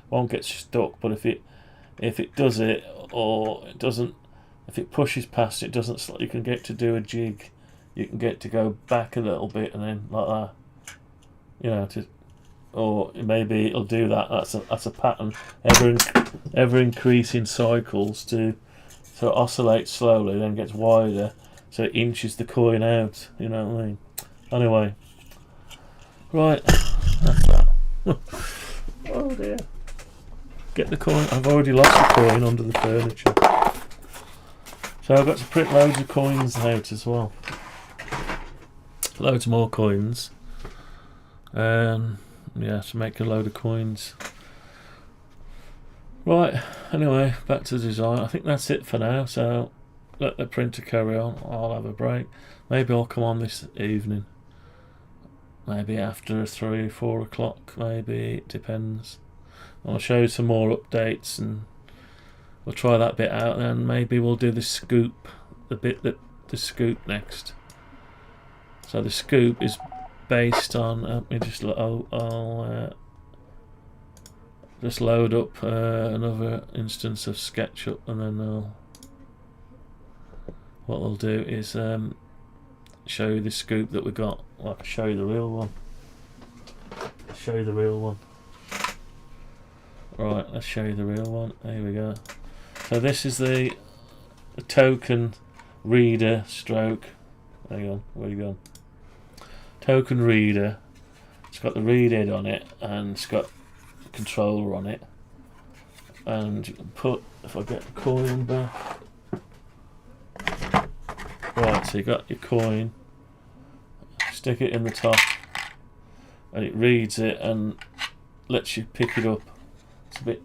won't get stuck, but if it does it or it doesn't, if it pushes past it doesn't, you can get to do a jig. You can get to go back a little bit and then like that, you know, or maybe it'll do that. That's a pattern, ever increasing cycles to so it oscillates slowly, then gets wider, so it inches the coin out. You know what I mean? Anyway, right, that's that. Oh dear. Get the coin. I've already lost the coin under the furniture. So I've got to print loads of coins out as well. Loads more coins. Yeah, to make a load of coins. Right, anyway, back to the design. I think that's it for now, so let the printer carry on. I'll have a break. Maybe I'll come on this evening. Maybe after 3 or 4 o'clock, maybe, it depends. I'll show you some more updates and we'll try that bit out, and maybe we'll do the scoop, the scoop next. So the scoop is based on, let me just, I'll just load up another instance of SketchUp, and then what I'll do is show you the scoop that we got. Well, I can show you the real one. Right, let's show you the real one. There we go. So this is the token reader stroke. Hang on, where you gone? Token reader. It's got the read head on it and it's got a controller on it. And you can put, if I get the coin back. Right, so you got your coin. Stick it in the top and it reads it and lets you pick it up. It's a bit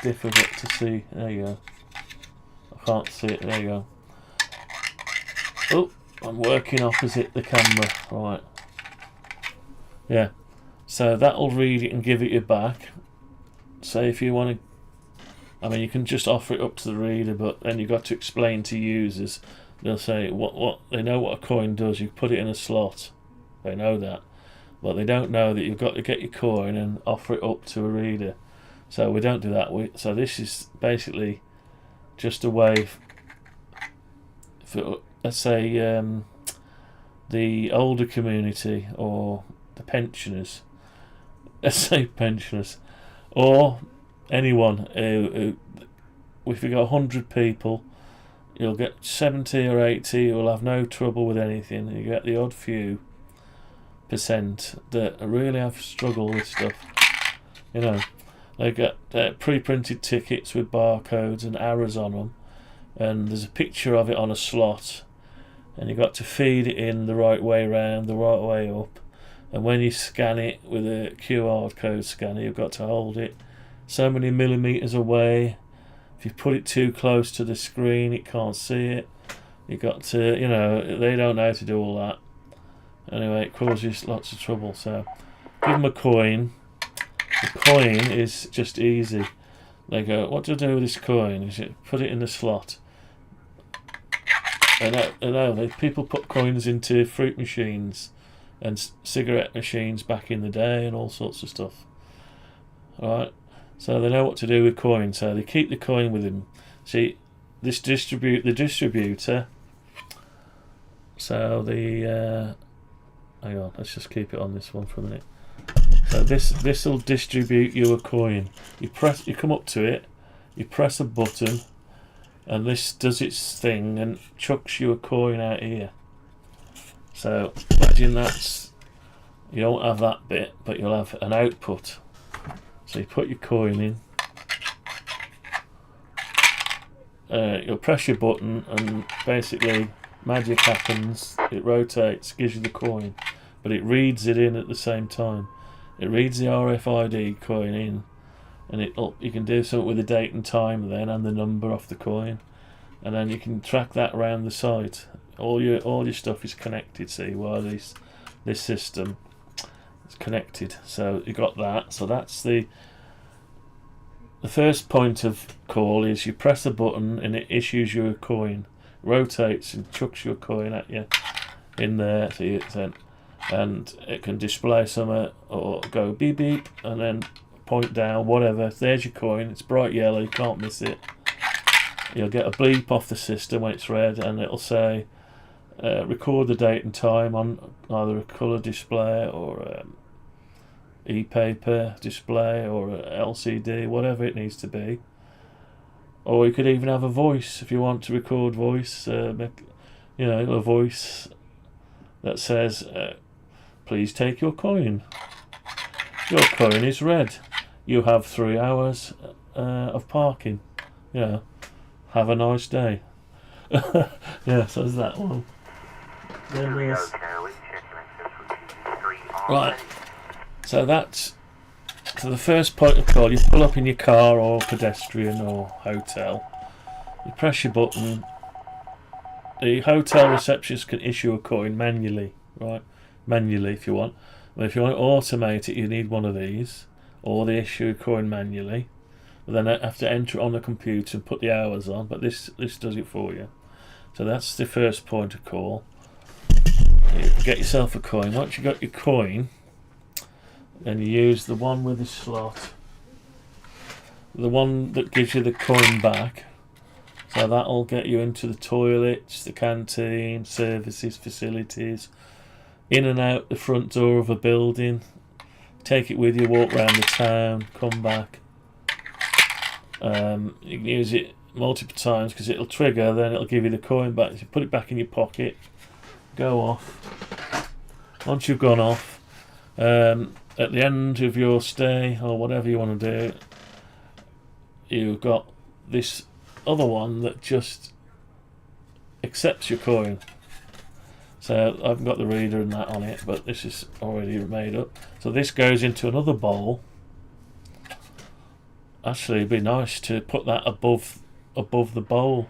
difficult to see. There you go. I can't see it. There you go. Oh, I'm working opposite the camera. Right. Yeah. So that'll read it and give it you back. So if you want to, I mean, you can just offer it up to the reader, but then you've got to explain to users. They'll say what they know what a coin does. You put it in a slot. They know that, but they don't know that you've got to get your coin and offer it up to a reader. So we don't do that. So this is basically just a way for, let's say, the older community or the pensioners. Let's say pensioners, or anyone who if you got 100 people, you'll get 70 or 80 who will have no trouble with anything. You get the odd few percent that really have struggled with stuff. You know, they get pre-printed tickets with barcodes and arrows on them, and there's a picture of it on a slot, and you've got to feed it in the right way round, the right way up, and when you scan it with a QR code scanner, you've got to hold it so many millimeters away. If you put it too close to the screen, it can't see it. You've got to, you know, they don't know how to do all that. Anyway, it causes lots of trouble. So give them a coin. The coin is just easy. They go, what to do with this coin? Is it put it in the slot? I know people put coins into fruit machines and cigarette machines back in the day and all sorts of stuff. Alright, so they know what to do with coin, so they keep the coin with them. See, the distributor, so the hang on, let's just keep it on this one for a minute. So this will distribute you a coin. You come up to it, you press a button, and this does its thing and chucks you a coin out here. So imagine you don't have that bit, but you'll have an output. So you put your coin in, you'll press your button, and basically magic happens. It rotates, gives you the coin, but it reads it in at the same time. It reads the RFID coin in, and you can do something with the date and time then, and the number off the coin, and then you can track that around the site. All your stuff is connected. See, while this system is connected. So you got that. So that's the first point of call is you press a button and it issues you a coin, rotates and chucks your coin at you in there. And it can display something or go beep beep and then point down, whatever. There's your coin. It's bright yellow. You can't miss it. You'll get a bleep off the system when it's red, and it'll say record the date and time on either a colour display or e-paper display or a LCD, whatever it needs to be. Or you could even have a voice if you want to record voice. A voice that says, "Please take your coin. Your coin is red. You have 3 hours of parking. Have a nice day." Yeah, so there's that one. Then there's... Right, so the first point of call. You pull up in your car or pedestrian or hotel. You press your button. The hotel receptionist can issue a coin manually, right? Manually if you want. But if you want to automate it, you need one of these, or they issue a coin manually. But then I have to enter it on the computer and put the hours on, but this does it for you. So that's the first point of call. You get yourself a coin. Once you got your coin, then you use the one with the slot, the one that gives you the coin back. So that'll get you into the toilets, the canteen, services, facilities, in and out the front door of a building. Take it with you, walk around the town, come back. You can use it multiple times because it'll trigger, then it'll give you the coin back. So you put it back in your pocket, go off. Once you've gone off, at the end of your stay or whatever you want to do, you've got this other one that just accepts your coin. So I haven't got the reader and that on it, but this is already made up. So this goes into another bowl. Actually, it'd be nice to put that above the bowl.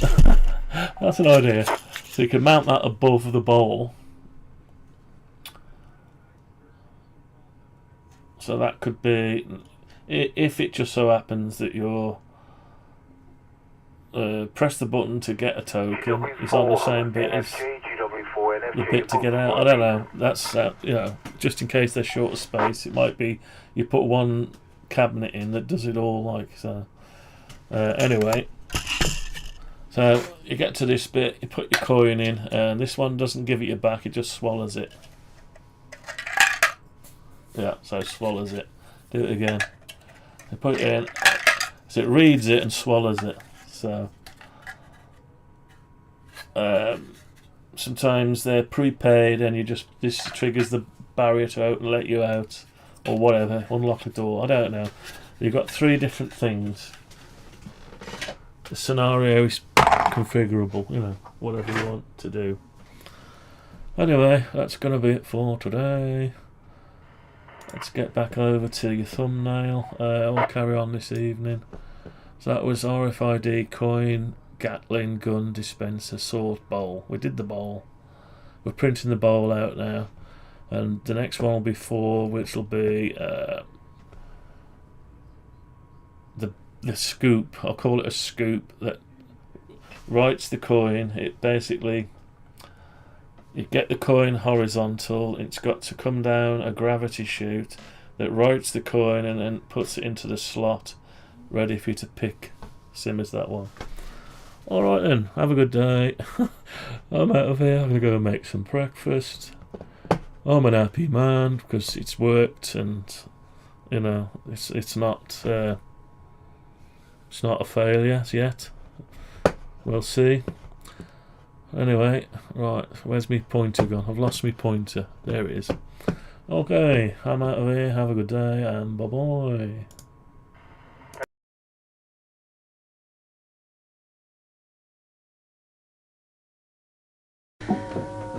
That's an idea. So you can mount that above the bowl. So that could be, if it just so happens that you're press the button to get a token, it's on the same bit as the bit to get out. I don't know. That's just in case they're short of space, it might be you put one cabinet in that does it all, like so. Anyway, so you get to this bit, you put your coin in, and this one doesn't give it you back, it just swallows it. Yeah, so it swallows it. Do it again. You put it in, so it reads it and swallows it. So sometimes they're prepaid, and this triggers the barrier to let you out, or whatever, unlock a door. I don't know. You've got 3 different things. The scenario is configurable, whatever you want to do. Anyway, that's going to be it for today. Let's get back over to your thumbnail. We'll carry on this evening. So that was RFID coin, Gatling gun, dispenser, sort bowl. We did the bowl. We're printing the bowl out now. And the next one will be 4, which will be the scoop. I'll call it a scoop that writes the coin. It basically, You get the coin horizontal, it's got to come down a gravity chute that writes the coin and then puts it into the slot ready for you to pick. Same as that one. Alright then, have a good day. I'm out of here, I'm going to go and make some breakfast. I'm an happy man because it's worked, and you know, it's not a failure yet. We'll see. Anyway, right, where's my pointer gone? I've lost my pointer. There it is. Okay, I'm out of here. Have a good day, and bye-bye.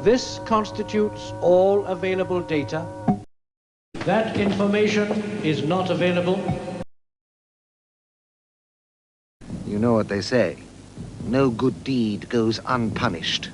This constitutes all available data. That information is not available. You know what they say. No good deed goes unpunished.